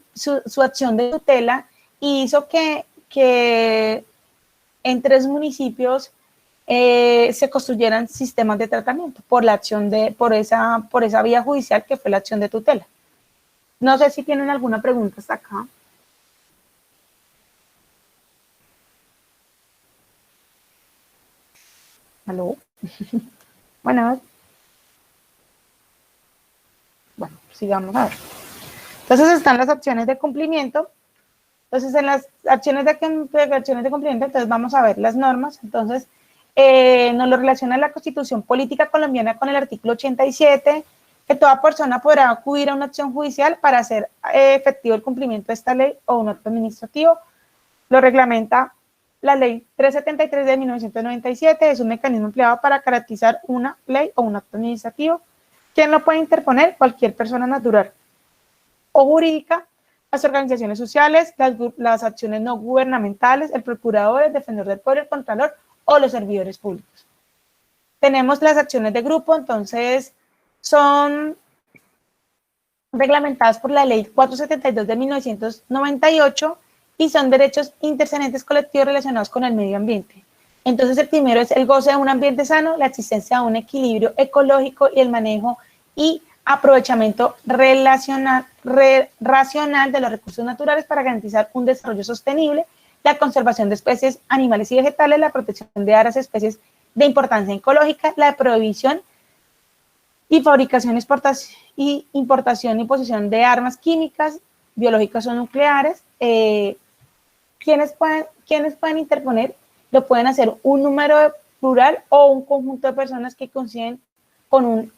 de tutela y hizo que en 3 municipios se construyeran sistemas de tratamiento por la acción por esa vía judicial que fue la acción de tutela. No sé si tienen alguna pregunta hasta acá. ¿Aló? Bueno, sigamos a ver. Entonces están las acciones de cumplimiento. Entonces en las acciones de cumplimiento, entonces vamos a ver las normas. Entonces nos lo relaciona la Constitución Política Colombiana con el artículo 87, que toda persona podrá acudir a una acción judicial para hacer efectivo el cumplimiento de esta ley o un acto administrativo. Lo reglamenta la ley 373 de 1997, es un mecanismo empleado para garantizar una ley o un acto administrativo. ¿Quién lo puede interponer? Cualquier persona natural o jurídica, las organizaciones sociales, las acciones no gubernamentales, el procurador, el defensor del pueblo, el contralor o los servidores públicos. Tenemos las acciones de grupo, entonces son reglamentadas por la ley 472 de 1998 y son derechos intercedentes colectivos relacionados con el medio ambiente. Entonces, el primero es el goce de un ambiente sano, la existencia de un equilibrio ecológico y el manejo y aprovechamiento racional de los recursos naturales para garantizar un desarrollo sostenible, la conservación de especies animales y vegetales, la protección de raras especies de importancia ecológica, la prohibición y fabricación, importación y posesión de armas químicas, biológicas o nucleares. ¿Quiénes pueden interponer? Lo pueden hacer un número plural o un conjunto de personas que coinciden con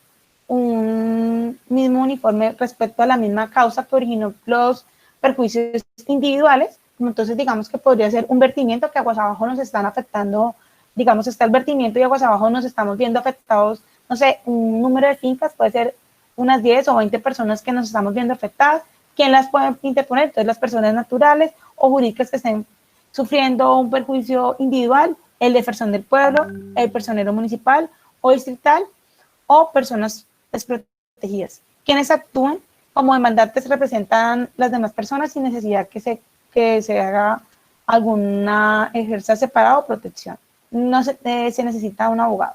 un mismo uniforme respecto a la misma causa que originó los perjuicios individuales. Entonces, digamos que podría ser un vertimiento que aguas abajo nos están afectando, digamos, está el vertimiento y aguas abajo nos estamos viendo afectados, no sé, un número de fincas, puede ser unas 10 o 20 personas que nos estamos viendo afectadas. ¿Quién las puede interponer? Entonces, las personas naturales o jurídicas que estén sufriendo un perjuicio individual, el defensor del pueblo, el personero municipal o distrital o personas desprotegidas. Quienes actúen como demandantes representan las demás personas sin necesidad que se haga ejerza separado o protección. No se necesita un abogado.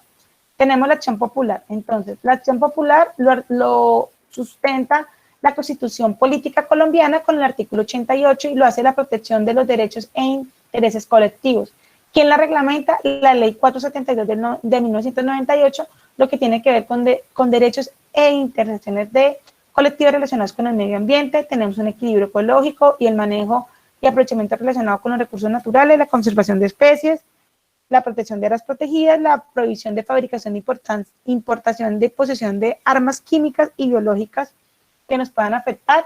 Tenemos la acción popular. Entonces, la acción popular lo sustenta la Constitución Política Colombiana con el artículo 88 y lo hace la protección de los derechos e intereses colectivos. ¿Quién la reglamenta? La ley 472 de 1998, lo que tiene que ver con derechos e intereses de colectivos relacionados con el medio ambiente. Tenemos un equilibrio ecológico y el manejo y aprovechamiento relacionado con los recursos naturales, la conservación de especies, la protección de áreas protegidas, la prohibición de fabricación, importación de posesión de armas químicas y biológicas que nos puedan afectar.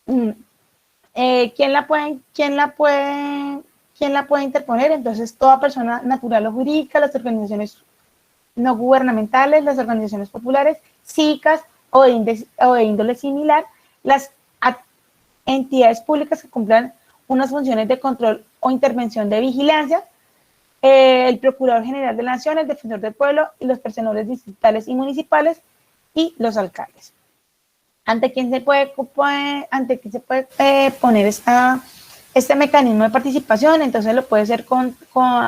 ¿Quién la puede interponer? Entonces, toda persona natural o jurídica, las organizaciones no gubernamentales, las organizaciones populares, cívicas o de índole similar, las a entidades públicas que cumplan unas funciones de control o intervención de vigilancia, el Procurador General de la Nación, el Defensor del Pueblo y los personeros distritales y municipales y los alcaldes. ¿Ante quién se puede poner este mecanismo de participación? Entonces lo puede ser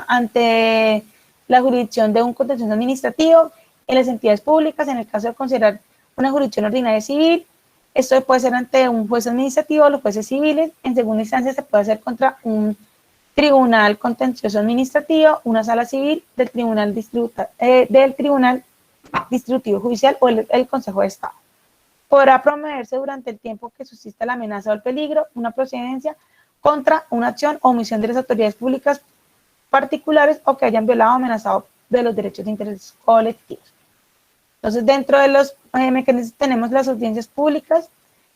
ante la jurisdicción de un contencioso administrativo, en las entidades públicas, en el caso de considerar una jurisdicción ordinaria civil. Esto puede ser ante un juez administrativo o los jueces civiles. En segunda instancia se puede hacer contra un tribunal contencioso administrativo, una sala civil del tribunal distributivo judicial o el Consejo de Estado. Podrá promoverse durante el tiempo que subsista la amenaza o el peligro una procedencia contra una acción o omisión de las autoridades públicas particulares o que hayan violado o amenazado de los derechos de intereses colectivos. Entonces, dentro de los mecanismos tenemos las audiencias públicas.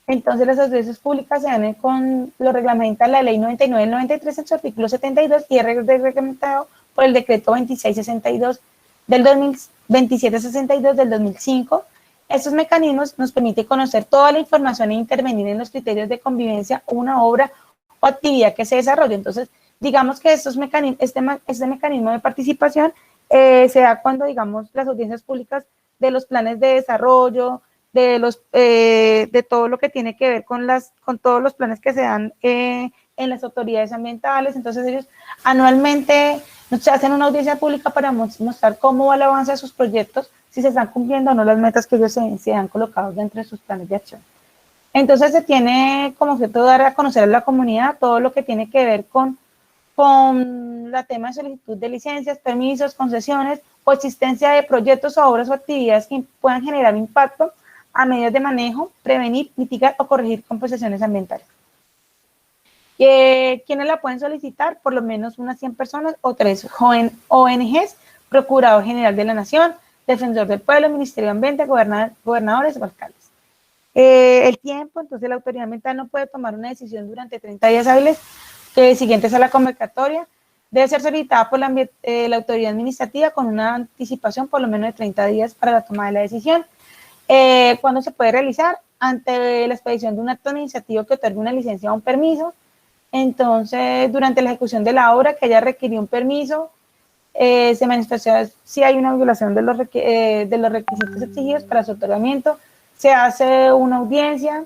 Entonces, las audiencias públicas se dan con lo reglamenta la Ley 99 del 93 en su artículo 72 y es reglamentado por el Decreto 2662 del 2762 del 2005. Estos mecanismos nos permiten conocer toda la información e intervenir en los criterios de convivencia, una obra o actividad que se desarrolle. Entonces, digamos que este mecanismo de participación se da cuando, digamos, las audiencias públicas de los planes de desarrollo, de todo lo que tiene que ver con todos los planes que se dan en las autoridades ambientales. Entonces ellos anualmente nos hacen una audiencia pública para mostrar cómo va el avance de sus proyectos, si se están cumpliendo o no las metas que ellos se han colocado dentro de sus planes de acción. Entonces se tiene como objeto dar a conocer a la comunidad todo lo que tiene que ver con la tema de solicitud de licencias, permisos, concesiones o existencia de proyectos o obras o actividades que puedan generar impacto a medidas de manejo, prevenir, mitigar o corregir compensaciones ambientales. ¿Quiénes la pueden solicitar? Por lo menos unas 100 personas o 3 ONGs, Procurador General de la Nación, Defensor del Pueblo, Ministerio de Ambiente, gobernadores o alcaldes. El tiempo, entonces la autoridad ambiental no puede tomar una decisión durante 30 días hábiles siguientes a la convocatoria. Debe ser solicitada por la autoridad administrativa con una anticipación por lo menos de 30 días para la toma de la decisión. ¿Cuándo se puede realizar? Ante la expedición de un acto administrativo que otorgue una licencia o un permiso. Entonces, durante la ejecución de la obra que haya requerido un permiso, se manifestó si hay una violación de los requisitos exigidos para su otorgamiento, se hace una audiencia,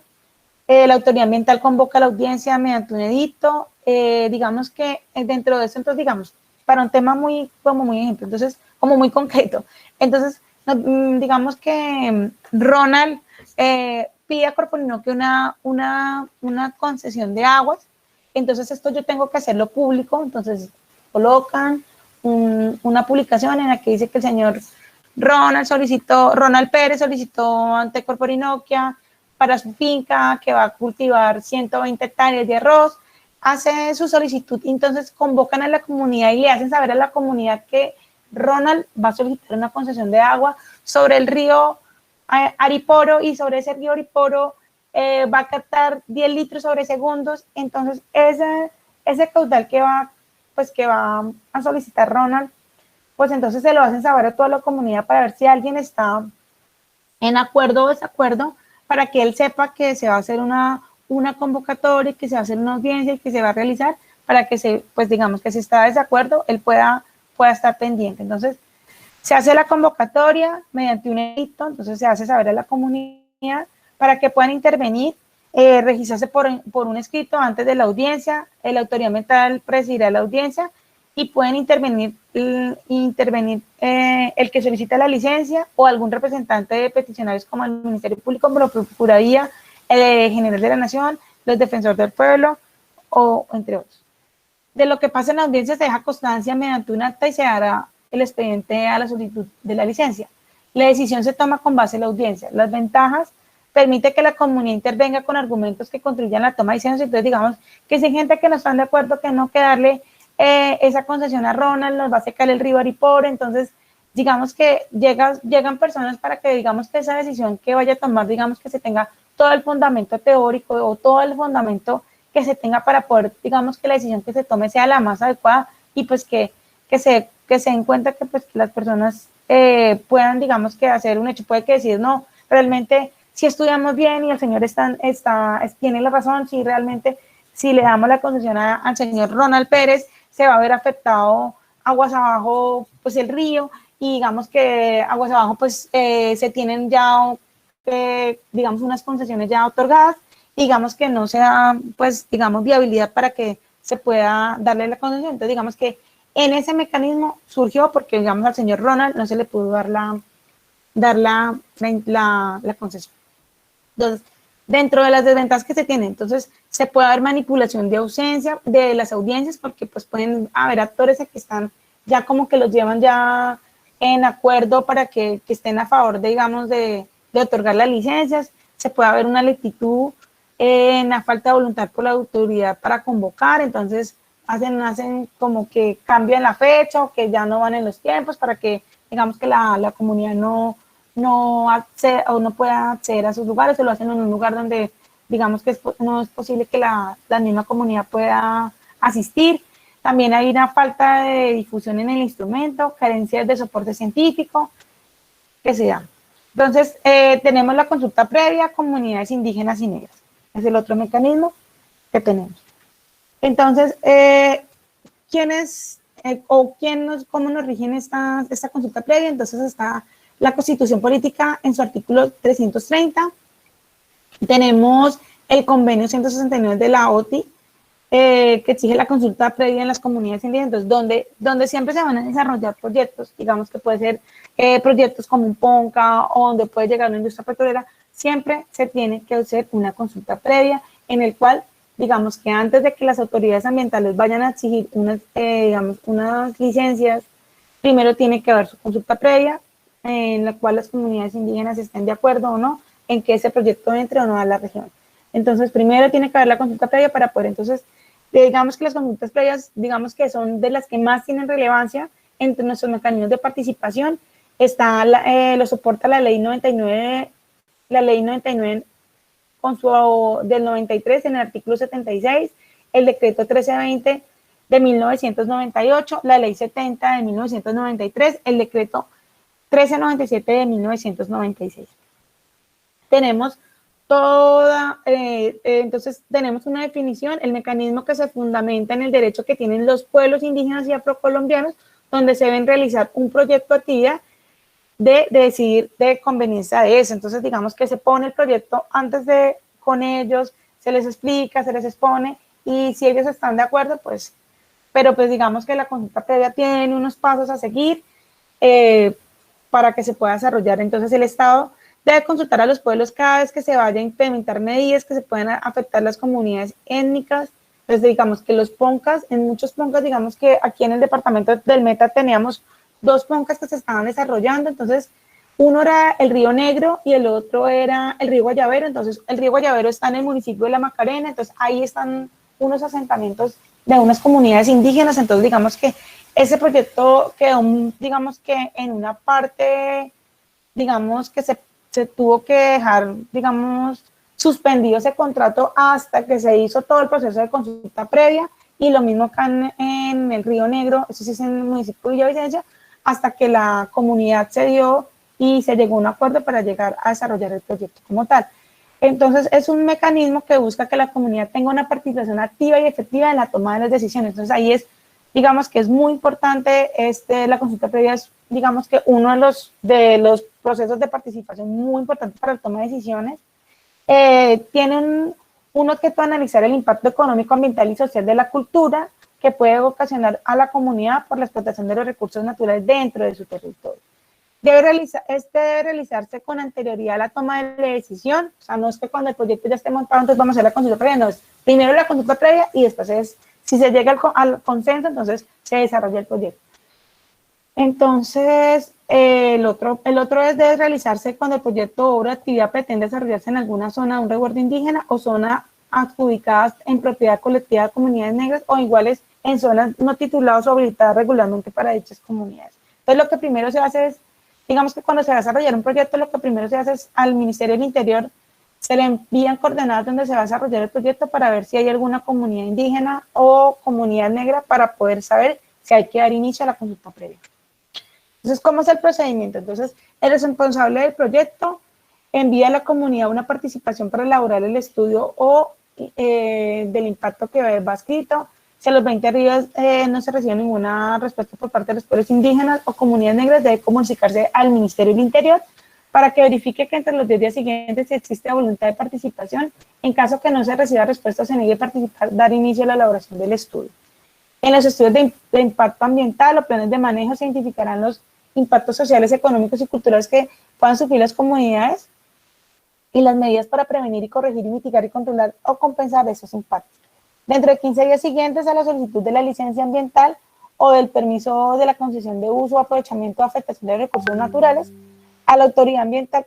la autoridad ambiental convoca la audiencia mediante un edicto. Digamos que dentro de eso, entonces, digamos, para un tema muy ejemplo, entonces, como muy concreto. Entonces, digamos que Ronald pide a Corporinocchia una concesión de aguas. Entonces, esto yo tengo que hacerlo público. Entonces, colocan una publicación en la que dice que el señor Ronald Pérez solicitó ante Corporinocchia para su finca que va a cultivar 120 hectáreas de arroz, hace su solicitud, entonces convocan a la comunidad y le hacen saber a la comunidad que Ronald va a solicitar una concesión de agua sobre el río Ariporo y sobre ese río Ariporo va a captar 10 litros sobre segundos. Entonces ese caudal que va a solicitar Ronald, pues entonces se lo hacen saber a toda la comunidad para ver si alguien está en acuerdo o desacuerdo, para que él sepa que se va a hacer una convocatoria, que se va a hacer una audiencia y que se va a realizar para que pues digamos que si está de desacuerdo, él pueda estar pendiente. Entonces, se hace la convocatoria mediante un edicto, entonces se hace saber a la comunidad para que puedan intervenir, registrarse por un escrito antes de la audiencia, la autoridad ambiental presidirá la audiencia y pueden intervenir el que solicita la licencia o algún representante de peticionarios como el Ministerio Público, como la Procuraduría General de la Nación, los Defensores del Pueblo o entre otros. De lo que pasa en la audiencia se deja constancia mediante un acta y se dará el expediente a la solicitud de la licencia. La decisión se toma con base en la audiencia. Las ventajas: permite que la comunidad intervenga con argumentos que contribuyan a la toma de decisiones. Entonces, digamos que si hay gente que no están de acuerdo, que no, que darle esa concesión a Ronald nos va a secar el río Ariporo. Entonces, digamos que llegan personas para que, digamos, que esa decisión que vaya a tomar, digamos que se tenga todo el fundamento teórico o todo el fundamento que se tenga para poder, digamos, que la decisión que se tome sea la más adecuada y pues que se den cuenta que pues que las personas puedan, digamos, que hacer un hecho. Puede que decir, no, realmente si estudiamos bien y el señor tiene la razón, si realmente, si le damos la concesión al señor Ronald Pérez, se va a ver afectado aguas abajo, pues el río, y digamos que aguas abajo, pues se tienen ya, digamos, unas concesiones ya otorgadas, digamos que no se da, pues, digamos, viabilidad para que se pueda darle la concesión. Entonces, digamos que en ese mecanismo surgió porque, digamos, al señor Ronald no se le pudo dar la concesión. Entonces, dentro de las desventajas que se tienen, entonces, se puede haber manipulación de ausencia de las audiencias porque, pues, pueden haber actores que están ya como que los llevan ya en acuerdo para que estén a favor, digamos, de otorgar las licencias. Se puede haber una lentitud en la falta de voluntad por la autoridad para convocar, entonces hacen como que cambian la fecha o que ya no van en los tiempos para que, digamos, que la comunidad no accede, o no pueda acceder a sus lugares, se lo hacen en un lugar donde, digamos, que no es posible que la misma comunidad pueda asistir. También hay una falta de difusión en el instrumento, carencias de soporte científico que se dan. Entonces, tenemos la consulta previa a comunidades indígenas y negras. Es el otro mecanismo que tenemos. Entonces, ¿cómo nos rigen esta consulta previa? Entonces, está la Constitución Política en su artículo 330. Tenemos el convenio 169 de la OTI, que exige la consulta previa en las comunidades indígenas, donde siempre se van a desarrollar proyectos, digamos que puede ser proyectos como un PONCA o donde puede llegar una industria petrolera, siempre se tiene que hacer una consulta previa en el cual, digamos que antes de que las autoridades ambientales vayan a exigir unas licencias, primero tiene que haber su consulta previa en la cual las comunidades indígenas estén de acuerdo o no en que ese proyecto entre o no a la región. Entonces, primero tiene que haber la consulta previa para poder, entonces, digamos que las consultas previas, digamos que son de las que más tienen relevancia entre nuestros mecanismos de participación. Lo soporta la ley 99 del 93 en el artículo 76, el decreto 1320 de 1998, la ley 70 de 1993, el decreto 1397 de 1996. Tenemos entonces tenemos una definición, el mecanismo que se fundamenta en el derecho que tienen los pueblos indígenas y afrocolombianos, donde se deben realizar un proyecto de actividad de decidir de conveniencia de eso. Entonces, digamos que se pone el proyecto con ellos, se les explica, se les expone, y si ellos están de acuerdo, pues, pero pues digamos que la consulta previa tiene unos pasos a seguir para que se pueda desarrollar. Entonces, el Estado debe consultar a los pueblos cada vez que se vaya a implementar medidas que se pueden afectar las comunidades étnicas. Entonces, digamos que los PONCAS, en muchos PONCAS, digamos que aquí en el departamento del Meta teníamos 2 PONCAS que se estaban desarrollando. Entonces, uno era el Río Negro y el otro era el Río Guayabero. Entonces, el Río Guayabero está en el municipio de La Macarena, entonces ahí están unos asentamientos de unas comunidades indígenas. Entonces, digamos que ese proyecto quedó, digamos que en una parte, digamos que se tuvo que dejar, digamos, suspendido ese contrato hasta que se hizo todo el proceso de consulta previa, y lo mismo acá en el Río Negro, eso sí es en el municipio de Villavicencio, hasta que la comunidad se dio y se llegó a un acuerdo para llegar a desarrollar el proyecto como tal. Entonces, es un mecanismo que busca que la comunidad tenga una participación activa y efectiva en la toma de las decisiones. Entonces, ahí digamos que es muy importante, la consulta previa es, digamos que uno de los procesos de participación muy importante para la toma de decisiones. Tiene un objeto de analizar el impacto económico, ambiental y social de la cultura que puede ocasionar a la comunidad por la explotación de los recursos naturales dentro de su territorio. Debe realizarse con anterioridad a la toma de la decisión, o sea, no es que cuando el proyecto ya esté montado, entonces vamos a hacer la consulta previa, no, es primero la consulta previa y después si se llega al consenso, entonces se desarrolla el proyecto. Entonces, el otro debe realizarse cuando el proyecto o obra de actividad pretende desarrollarse en alguna zona de un resguardo indígena o zona adjudicadas en propiedad colectiva de comunidades negras o iguales en zonas no tituladas o habilitadas regularmente para dichas comunidades. Entonces, lo que primero se hace es, digamos que cuando se va a desarrollar un proyecto, lo que primero se hace es al Ministerio del Interior se le envían coordenadas donde se va a desarrollar el proyecto para ver si hay alguna comunidad indígena o comunidad negra para poder saber si hay que dar inicio a la consulta previa. Entonces, ¿cómo es el procedimiento? Entonces, el responsable del proyecto envía a la comunidad una participación para elaborar el estudio o del impacto que va escrito. Si a los 20 días no se recibe ninguna respuesta por parte de los pueblos indígenas o comunidades negras, debe comunicarse al Ministerio del Interior para que verifique que entre los 10 días siguientes si existe voluntad de participación. En caso que no se reciba respuesta o se niegue a participar, dar inicio a la elaboración del estudio. En los estudios de impacto ambiental o planes de manejo se identificarán los impactos sociales, económicos y culturales que puedan sufrir las comunidades y las medidas para prevenir y corregir y mitigar y controlar o compensar esos impactos. Dentro de 15 días siguientes a la solicitud de la licencia ambiental o del permiso de la concesión de uso o aprovechamiento o afectación de recursos naturales, a la autoridad ambiental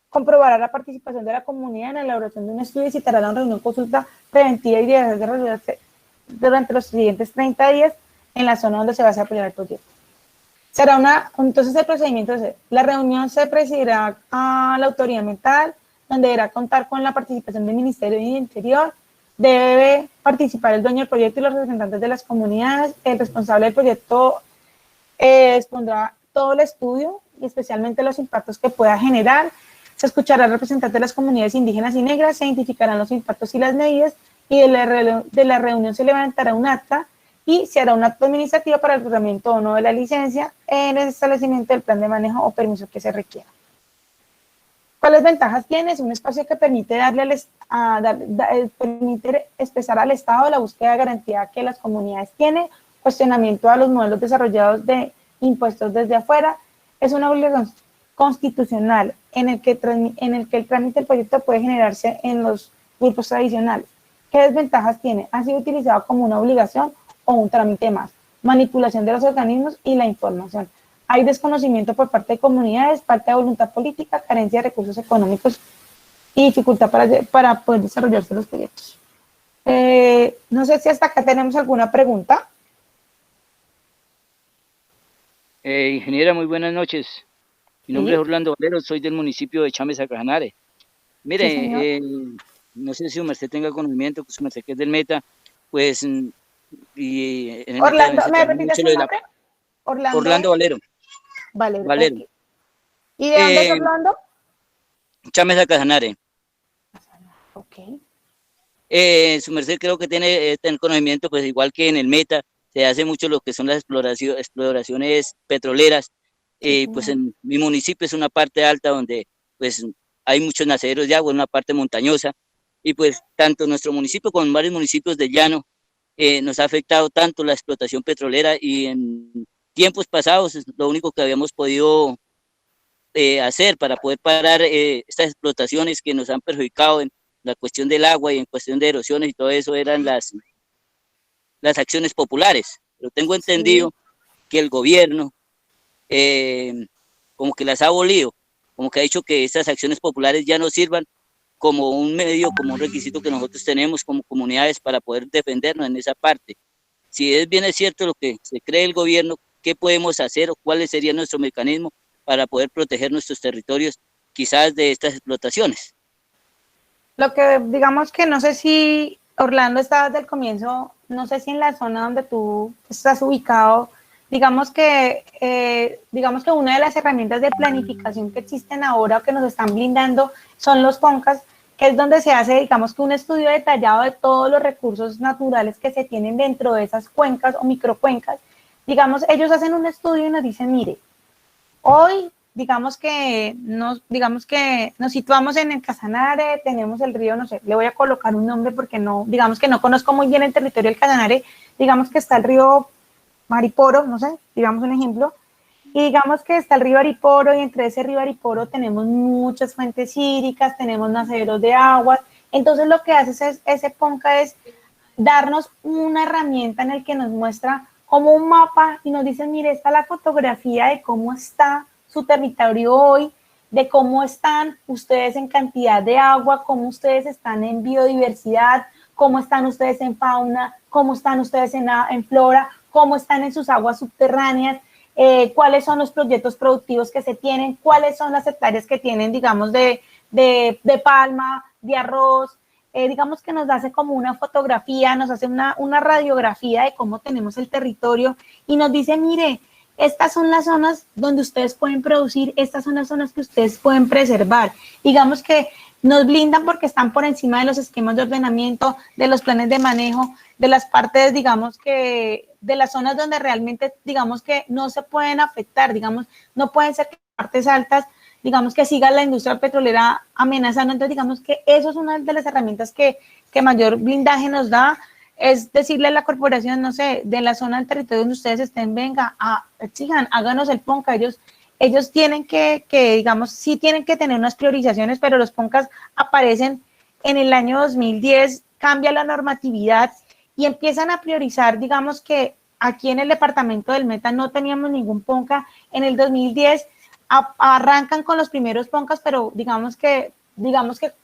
comprobará la participación de la comunidad en la elaboración de un estudio y citará una reunión consulta preventiva y de resolverse durante los siguientes 30 días en la zona donde se va a desarrollar el proyecto. Entonces el procedimiento es, la reunión se presidirá a la autoridad ambiental, donde deberá contar con la participación del Ministerio del Interior, debe participar el dueño del proyecto y los representantes de las comunidades, el responsable del proyecto expondrá todo el estudio y especialmente los impactos que pueda generar, se escuchará al representante de las comunidades indígenas y negras, se identificarán los impactos y las medidas y de la reunión se levantará un acta y se hará un acto administrativo para el otorgamiento o no de la licencia en el establecimiento del plan de manejo o permiso que se requiera. ¿Cuáles ventajas tiene? Es un espacio que permite permite expresar al Estado la búsqueda de garantía que las comunidades tienen, cuestionamiento a los modelos desarrollados de impuestos desde afuera, es una obligación constitucional en el que el trámite del proyecto puede generarse en los grupos tradicionales. ¿Qué desventajas tiene? Ha sido utilizado como una obligación o un trámite más, manipulación de los organismos y la información. Hay desconocimiento por parte de comunidades, falta de voluntad política, carencia de recursos económicos y dificultad para poder desarrollarse los proyectos. No sé si hasta acá tenemos alguna pregunta. Ingeniera, muy buenas noches. Mi nombre es Orlando Valero, soy del municipio de Chame, Sacajanare. Mire, sí, no sé si su merced tenga conocimiento, su merced que es del Meta, pues... Y en el Orlando, Meta, ¿me repites su nombre? Orlando Valero. Valero. Valero. Okay. ¿Y de dónde es Orlando? Chame, Sacajanare. Ok. Su merced creo que tiene conocimiento, pues igual que en el Meta, se hace mucho lo que son las exploraciones petroleras. Pues en mi municipio es una parte alta donde pues hay muchos naceros de agua, una parte montañosa, y pues tanto nuestro municipio como varios municipios del llano nos ha afectado tanto la explotación petrolera, y en tiempos pasados lo único que habíamos podido hacer para poder parar estas explotaciones que nos han perjudicado en la cuestión del agua y en cuestión de erosiones y todo eso eran las acciones populares. Pero tengo entendido que el gobierno como que las ha abolido, como que ha dicho que estas acciones populares ya no sirvan como un medio, como un requisito que nosotros tenemos como comunidades para poder defendernos en esa parte. Si es bien es cierto lo que se cree el gobierno, ¿qué podemos hacer o cuál sería nuestro mecanismo para poder proteger nuestros territorios quizás de estas explotaciones? Lo que digamos que no sé si Orlando estaba desde el comienzo, no sé si en la zona donde tú estás ubicado, digamos que una de las herramientas de planificación que existen ahora o que nos están brindando son los PONCAS, que es donde se hace, digamos que un estudio detallado de todos los recursos naturales que se tienen dentro de esas cuencas o microcuencas. Digamos, ellos hacen un estudio y nos dicen, mire, hoy digamos que nos situamos en el Casanare, tenemos el río, no sé, le voy a colocar un nombre porque no, digamos que no conozco muy bien el territorio del Casanare, digamos que está el río Mariporo, no sé, digamos un ejemplo, y digamos que está el río Ariporo y entre ese río Ariporo tenemos muchas fuentes hídricas, tenemos naceros de aguas, entonces lo que hace ese PONCA es darnos una herramienta en el que nos muestra como un mapa y nos dice, mire, esta es la fotografía de cómo está su territorio hoy, de cómo están ustedes en cantidad de agua, cómo ustedes están en biodiversidad, cómo están ustedes en fauna, cómo están ustedes en flora, cómo están en sus aguas subterráneas, cuáles son los proyectos productivos que se tienen, cuáles son las hectáreas que tienen, digamos, de palma, de arroz, digamos que nos hace como una fotografía, nos hace una radiografía de cómo tenemos el territorio y nos dice, mire, estas son las zonas donde ustedes pueden producir, estas son las zonas que ustedes pueden preservar. Digamos que nos blindan porque están por encima de los esquemas de ordenamiento, de los planes de manejo, de las partes, digamos que, de las zonas donde realmente, digamos que no se pueden afectar, digamos, no pueden ser partes altas, digamos que siga la industria petrolera amenazando. Entonces, digamos que eso es una de las herramientas que mayor blindaje nos da, es decirle a la corporación, no sé, de la zona del territorio donde ustedes estén, venga, exijan, háganos el PONCA. Ellos tienen que, digamos, sí tienen que tener unas priorizaciones, pero los PONCAs aparecen en el año 2010, cambia la normatividad y empiezan a priorizar, digamos que aquí en el departamento del Meta no teníamos ningún PONCA, en el 2010 arrancan con los primeros PONCAs, pero digamos que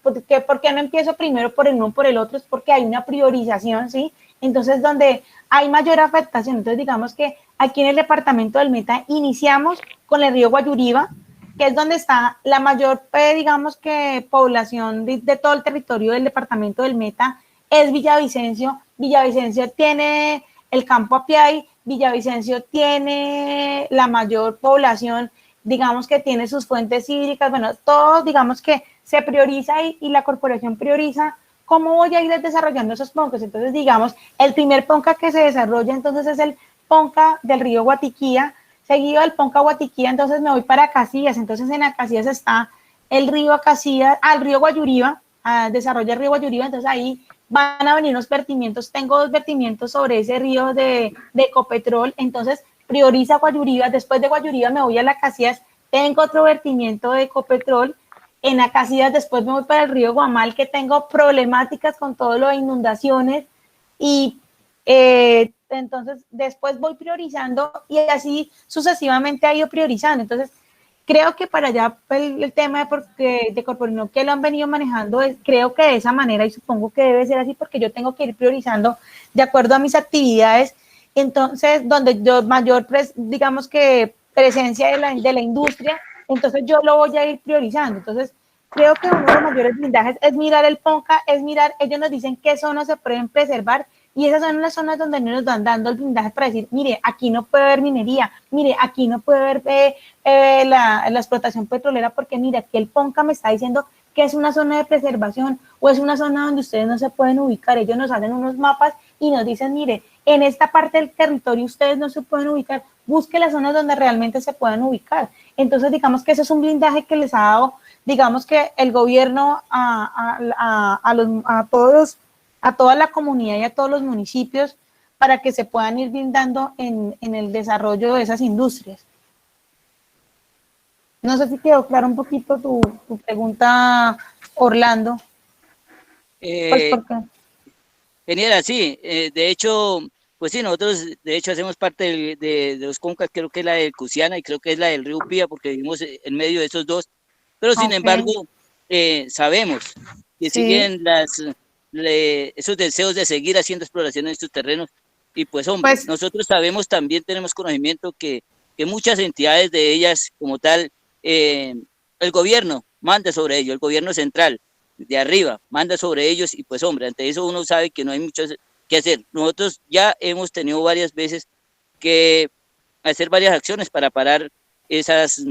¿por qué no empiezo primero por el uno por el otro? Es porque hay una priorización, ¿sí? Entonces, donde hay mayor afectación. Entonces, digamos que aquí en el departamento del Meta iniciamos con el río Guayuriba, que es donde está la mayor, digamos que población de todo el territorio del departamento del Meta, es Villavicencio. Villavicencio tiene el campo Apiay, Villavicencio tiene la mayor población, digamos que tiene sus fuentes hídricas, bueno, todo, digamos que se prioriza y la corporación prioriza cómo voy a ir desarrollando esos PONCAs. Entonces, digamos, el primer PONCA que se desarrolla, entonces, es el PONCA del río Guatiquía, seguido del PONCA Guatiquía, entonces me voy para Casillas. Entonces, en Casillas está el río Casillas, el río Guayuriba, desarrolla el río Guayuriba, entonces ahí van a venir los vertimientos. Tengo 2 vertimientos sobre ese río de Ecopetrol, entonces prioriza Guayuriba. Después de Guayuriba me voy a la Casillas, tengo otro vertimiento de Ecopetrol. En Casillas después me voy para el río Guamal, que tengo problemáticas con todo lo de inundaciones, y entonces después voy priorizando y así sucesivamente ha ido priorizando. Entonces, creo que para allá el tema de corporación que lo han venido manejando, creo que de esa manera, y supongo que debe ser así porque yo tengo que ir priorizando de acuerdo a mis actividades. Entonces, donde yo mayor, digamos que presencia de la industria, entonces yo lo voy a ir priorizando. Entonces, creo que uno de los mayores blindajes es mirar el PONCA, es mirar, ellos nos dicen qué zonas se pueden preservar, y esas son las zonas donde nos van dando el blindaje para decir, mire, aquí no puede haber minería, mire, aquí no puede haber la explotación petrolera, porque mire, aquí el PONCA me está diciendo que es una zona de preservación o es una zona donde ustedes no se pueden ubicar. Ellos nos hacen unos mapas y nos dicen, mire, en esta parte del territorio ustedes no se pueden ubicar, busque las zonas donde realmente se puedan ubicar. Entonces, digamos que eso es un blindaje que les ha dado, digamos que el gobierno a toda la comunidad y a todos los municipios para que se puedan ir blindando en el desarrollo de esas industrias. No sé si quedó claro un poquito tu pregunta, Orlando. Pues, ¿por qué? Genial, sí. De hecho, pues sí, nosotros de hecho hacemos parte de los CONCAS, creo que es la del Cusiana y creo que es la del río Pía, porque vivimos en medio de esos dos, pero sin embargo, sabemos que siguen esos deseos de seguir haciendo exploración en estos terrenos, y pues hombre, nosotros sabemos, también tenemos conocimiento que muchas entidades de ellas como tal, el gobierno manda sobre ellos, el gobierno central de arriba manda sobre ellos, y pues hombre, ante eso uno sabe que no hay mucho que hacer. Nosotros ya hemos tenido varias veces que hacer varias acciones para parar esas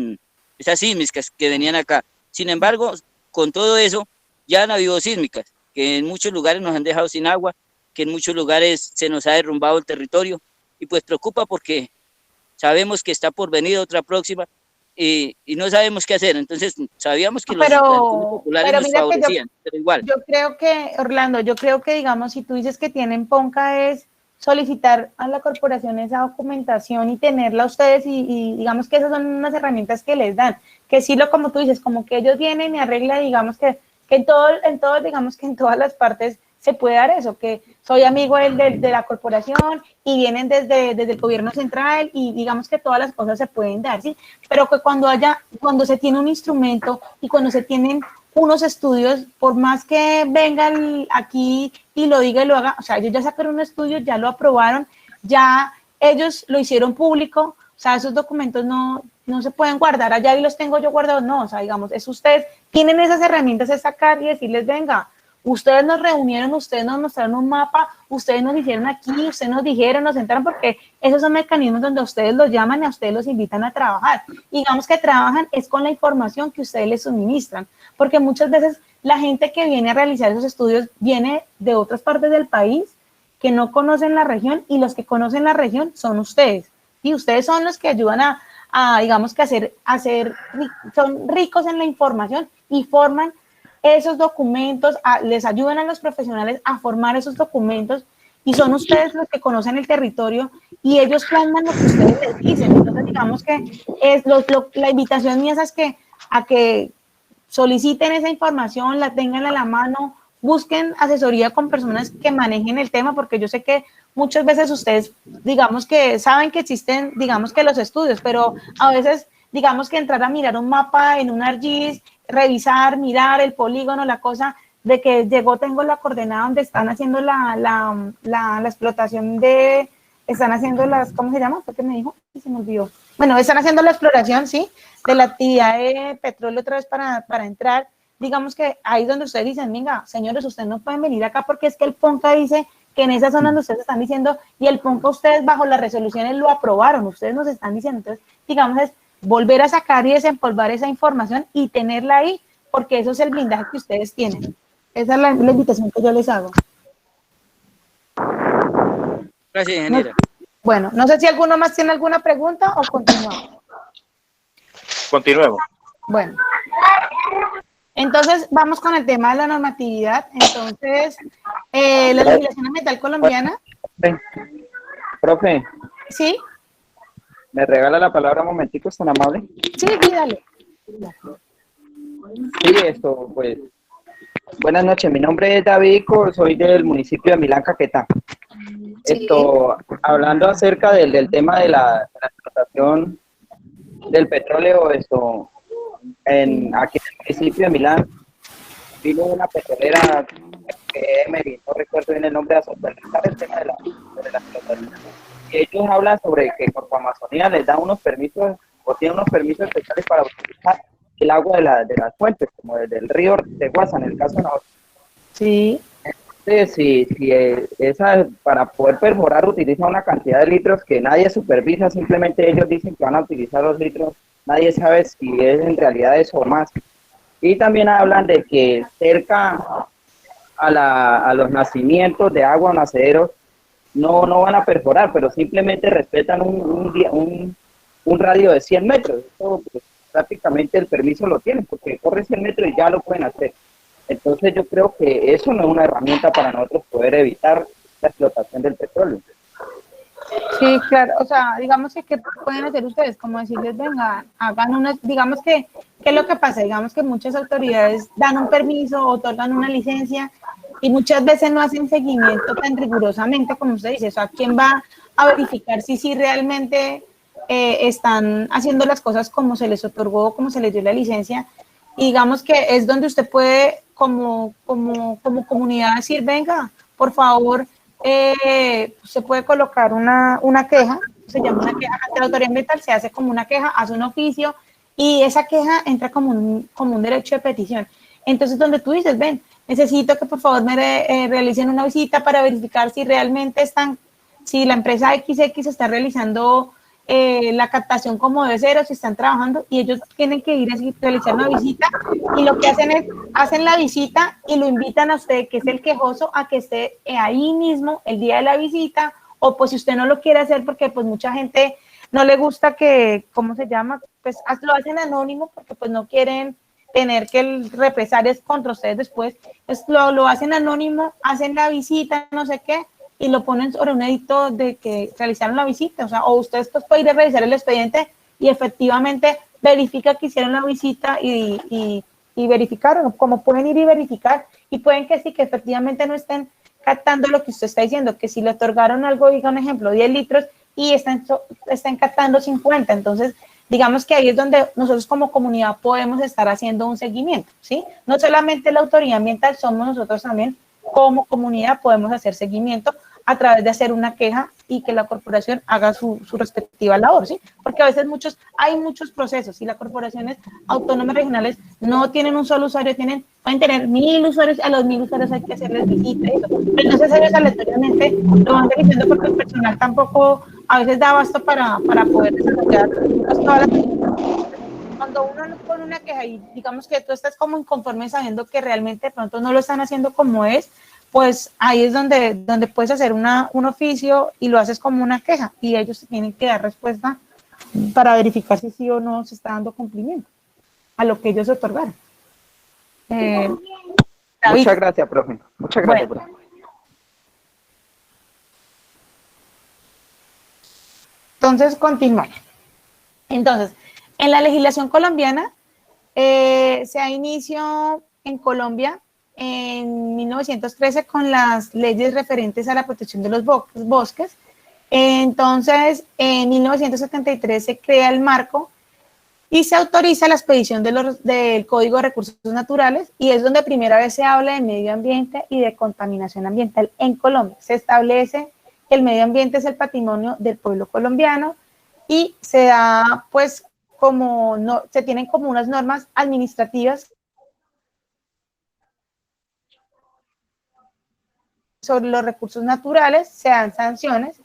sísmicas que venían acá. Sin embargo, con todo eso, ya han habido sísmicas que en muchos lugares nos han dejado sin agua, que en muchos lugares se nos ha derrumbado el territorio, y pues preocupa porque sabemos que está por venir otra próxima, y no sabemos qué hacer. Entonces sabíamos que los populares nos favorecían, pero igual. Yo creo que, Orlando, digamos, si tú dices que tienen PONCA, es solicitar a la corporación esa documentación y tenerla ustedes, y digamos que esas son unas herramientas que les dan, que sí, como tú dices, como que ellos vienen y arreglan, digamos que en todo, digamos que en todas las partes se puede dar eso, que soy amigo de la corporación y vienen desde el gobierno central, y digamos que todas las cosas se pueden dar, ¿sí? Pero que cuando se tiene un instrumento y cuando se tienen unos estudios, por más que vengan aquí y lo diga y lo haga, o sea, ellos ya sacaron un estudio, ya lo aprobaron, ya ellos lo hicieron público, o sea, esos documentos no se pueden guardar allá y los tengo yo guardados, no, o sea, digamos, es ustedes tienen esas herramientas de sacar y decirles, venga, ustedes nos reunieron, ustedes nos mostraron un mapa, ustedes nos hicieron aquí, ustedes nos dijeron, nos sentaron, porque esos son mecanismos donde ustedes los llaman y a ustedes los invitan a trabajar. Digamos que trabajan es con la información que ustedes les suministran, porque muchas veces la gente que viene a realizar esos estudios viene de otras partes del país que no conocen la región, y los que conocen la región son ustedes, y ustedes son los que ayudan a digamos que son ricos en la información y forman esos documentos, les ayudan a los profesionales a formar esos documentos, y son ustedes los que conocen el territorio y ellos plasman lo que ustedes les dicen. Entonces, digamos que es la invitación mía es a que soliciten esa información, la tengan a la mano, busquen asesoría con personas que manejen el tema, porque yo sé que muchas veces ustedes, digamos que saben que existen, digamos que los estudios, pero a veces, digamos que entrar a mirar un mapa en un ArcGIS, revisar, mirar el polígono, la cosa de que tengo la coordenada donde están haciendo la explotación están haciendo ¿cómo se llama? ¿Fue que me dijo? Y se me olvidó. Bueno, están haciendo la exploración, sí, de la actividad de petróleo otra vez para entrar. Digamos que ahí es donde ustedes dicen, venga, señores, ustedes no pueden venir acá porque es que el PONCA dice que en esa zona donde ustedes están diciendo, y el PONCA ustedes bajo las resoluciones lo aprobaron, ustedes nos están diciendo. Entonces, digamos, es volver a sacar y desempolvar esa información y tenerla ahí, porque eso es el blindaje que ustedes tienen. Esa es la invitación que yo les hago. Gracias, ingeniera. Bueno, no sé si alguno más tiene alguna pregunta o continuamos. Continuemos. Bueno, entonces vamos con el tema de la normatividad. Entonces, la legislación ambiental colombiana. Profe. ¿Sí? ¿Me regala la palabra un momentico, es tan amable? Sí, dale. Sí, pues, buenas noches, mi nombre es David, soy del municipio de Milán, Caquetá. Sí. Hablando acerca del tema de la explotación del petróleo, aquí en el municipio de Milán, vino una petrolera que no recuerdo bien el nombre, a supervisar el tema de la explotación. Y ellos hablan sobre que Corpo Amazonía les da unos permisos, o tiene unos permisos especiales para utilizar el agua de las fuentes, como desde el río de Guasa, en el caso de nosotros. Sí. Entonces, si esa, para poder perforar, utiliza una cantidad de litros que nadie supervisa, simplemente ellos dicen que van a utilizar los litros, nadie sabe si es en realidad eso o más. Y también hablan de que cerca a los nacimientos de agua o nacederos no van a perforar, pero simplemente respetan un radio de 100 metros. Eso, pues, prácticamente el permiso lo tienen, porque corre 100 metros y ya lo pueden hacer. Entonces yo creo que eso no es una herramienta para nosotros poder evitar la explotación del petróleo. Sí, claro, o sea, digamos que ¿qué pueden hacer ustedes? Como decirles, venga, hagan digamos que, ¿qué es lo que pasa? Digamos que muchas autoridades dan un permiso, otorgan una licencia y muchas veces no hacen seguimiento tan rigurosamente como usted dice. O sea, ¿quién va a verificar si realmente están haciendo las cosas como se les otorgó, como se les dio la licencia? Y digamos que es donde usted puede, como comunidad, decir, venga, por favor, se puede colocar una queja, se llama una queja ante la autoridad ambiental, se hace como una queja, hace un oficio, y esa queja entra como un derecho de petición. Entonces, donde tú dices, ven, necesito que por favor me realicen una visita para verificar si realmente si la empresa XX está realizando la captación como debe ser, o si están trabajando, y ellos tienen que ir a realizar una visita, y lo que hacen es, hacen la visita y lo invitan a usted, que es el quejoso, a que esté ahí mismo el día de la visita, o pues si usted no lo quiere hacer, porque pues mucha gente no le gusta que, ¿cómo se llama? Pues lo hacen anónimo, porque pues no quieren tener que represalias contra ustedes después, pues lo hacen anónimo, hacen la visita, no sé qué, y lo ponen sobre un edicto de que realizaron la visita. O sea, o ustedes pues pueden ir a revisar el expediente y efectivamente verifica que hicieron la visita y verificaron, como pueden ir y verificar, y pueden que sí, que efectivamente no estén captando lo que usted está diciendo, que si le otorgaron algo, diga un ejemplo, 10 litros y están captando 50. Entonces, digamos que ahí es donde nosotros como comunidad podemos estar haciendo un seguimiento, ¿sí? No solamente la autoridad ambiental, somos nosotros también como comunidad podemos hacer seguimiento a través de hacer una queja y que la corporación haga su respectiva labor, ¿sí? Porque a veces hay muchos procesos y las corporaciones autónomas regionales no tienen un solo usuario, pueden tener 1000 usuarios, a los 1000 usuarios hay que hacerles visita y eso. Entonces ellos aleatoriamente lo van dirigiendo porque el personal tampoco a veces da abasto para poder desarrollar pues, todas las. Cuando uno pone una queja y digamos que tú estás como inconforme sabiendo que realmente de pronto no lo están haciendo como es, pues ahí es donde puedes hacer un oficio y lo haces como una queja y ellos tienen que dar respuesta para verificar si sí o no se está dando cumplimiento a lo que ellos otorgaron. Muchas gracias, profe. Muchas gracias, profe. Entonces, continuamos. Entonces, en la legislación colombiana se da inicio en Colombia en 1913 con las leyes referentes a la protección de los bosques. Entonces, en 1973 se crea el marco y se autoriza la expedición del Código de Recursos Naturales y es donde primera vez se habla de medio ambiente y de contaminación ambiental en Colombia. Se establece que el medio ambiente es el patrimonio del pueblo colombiano y se da, pues, se tienen como unas normas administrativas sobre los recursos naturales, se dan sanciones,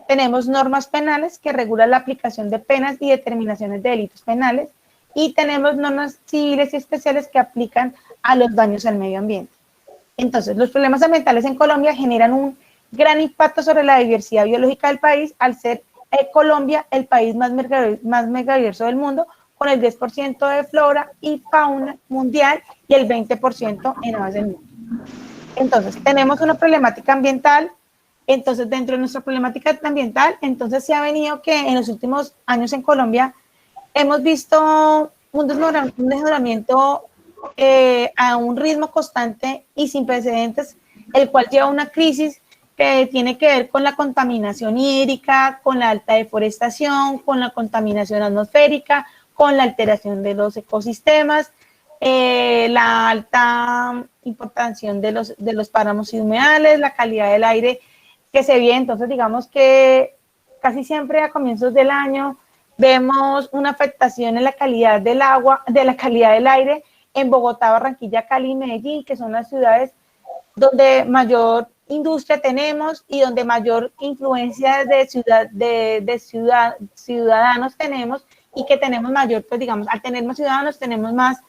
tenemos normas penales que regulan la aplicación de penas y determinaciones de delitos penales y tenemos normas civiles y especiales que aplican a los daños al medio ambiente. Entonces, los problemas ambientales en Colombia generan un gran impacto sobre la diversidad biológica del país al ser Colombia el país más megadiverso del mundo, con el 10% de flora y fauna mundial y el 20% en aves del mundo. Entonces, tenemos una problemática ambiental. Entonces, dentro de nuestra problemática ambiental, entonces se ha venido que en los últimos años en Colombia hemos visto un desmejoramiento a un ritmo constante y sin precedentes, el cual lleva a una crisis que tiene que ver con la contaminación hídrica, con la alta deforestación, con la contaminación atmosférica, con la alteración de los ecosistemas, la alta importación de los páramos y humedales, la calidad del aire que se ve. Entonces, digamos que casi siempre a comienzos del año vemos una afectación en la calidad del agua, de la calidad del aire en Bogotá, Barranquilla, Cali y Medellín, que son las ciudades donde mayor industria tenemos y donde mayor influencia de ciudadanos tenemos y que tenemos mayor, pues digamos, al tener más ciudadanos tenemos más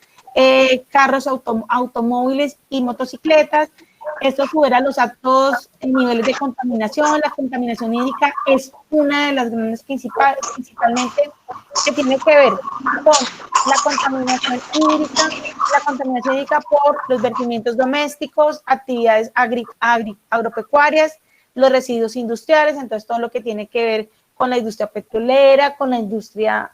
carros, automóviles y motocicletas. Esto supera los altos niveles de contaminación. La contaminación hídrica es una de las grandes principalmente que tiene que ver con la contaminación hídrica por los vertimientos domésticos, actividades agropecuarias, los residuos industriales, entonces todo lo que tiene que ver con la industria petrolera, con la industria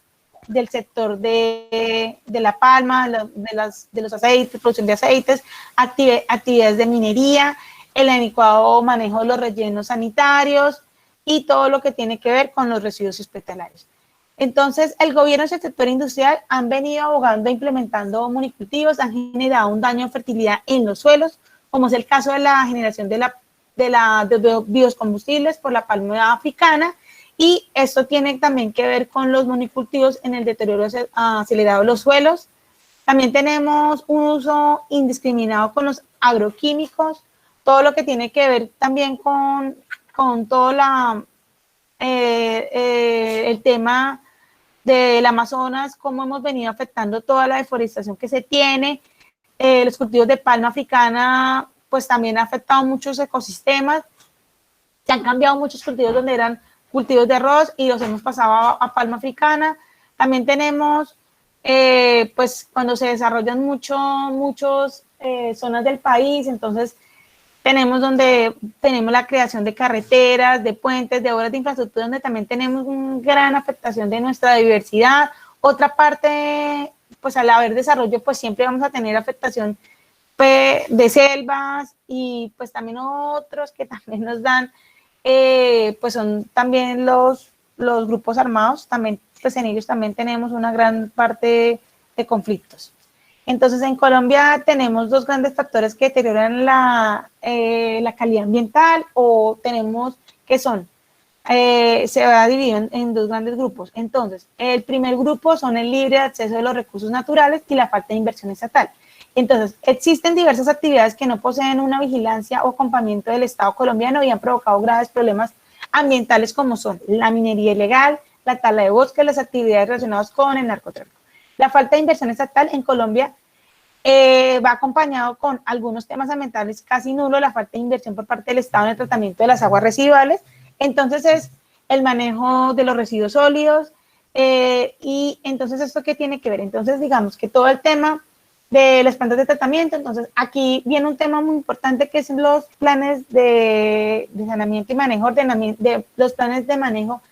del sector de la palma, de los aceites, producción de aceites, actividades de minería, el adecuado manejo de los rellenos sanitarios y todo lo que tiene que ver con los residuos hospitalarios. Entonces, el gobierno y el sector industrial han venido abogando e implementando monocultivos, han generado un daño de fertilidad en los suelos, como es el caso de la generación de biocombustibles por la palma africana, y esto tiene también que ver con los monocultivos en el deterioro acelerado de los suelos. También tenemos un uso indiscriminado con los agroquímicos, todo lo que tiene que ver también con todo el tema del Amazonas, cómo hemos venido afectando toda la deforestación que se tiene. Los cultivos de palma africana, pues también ha afectado muchos ecosistemas. Se han cambiado muchos cultivos donde eran cultivos de arroz y los hemos pasado a palma africana. También tenemos, pues cuando se desarrollan muchas zonas del país, entonces tenemos la creación de carreteras, de puentes, de obras de infraestructura, donde también tenemos una gran afectación de nuestra diversidad. Otra parte, pues al haber desarrollo, pues siempre vamos a tener afectación de selvas y pues también otros que también nos dan, pues son también los grupos armados, también, pues en ellos también tenemos una gran parte de conflictos. Entonces, en Colombia tenemos dos grandes factores que deterioran la calidad ambiental, o tenemos, que son, se va a dividir en dos grandes grupos. Entonces, el primer grupo son el libre acceso de los recursos naturales y la falta de inversión estatal. Entonces, existen diversas actividades que no poseen una vigilancia o acompañamiento del Estado colombiano y han provocado graves problemas ambientales, como son la minería ilegal, la tala de bosques, las actividades relacionadas con el narcotráfico. La falta de inversión estatal en Colombia va acompañado con algunos temas ambientales casi nulo, la falta de inversión por parte del Estado en el tratamiento de las aguas residuales. Entonces es el manejo de los residuos sólidos, y entonces ¿esto qué tiene que ver? Entonces digamos que todo el tema de las plantas de tratamiento, entonces aquí viene un tema muy importante que son los planes de saneamiento y manejo, los planes de manejo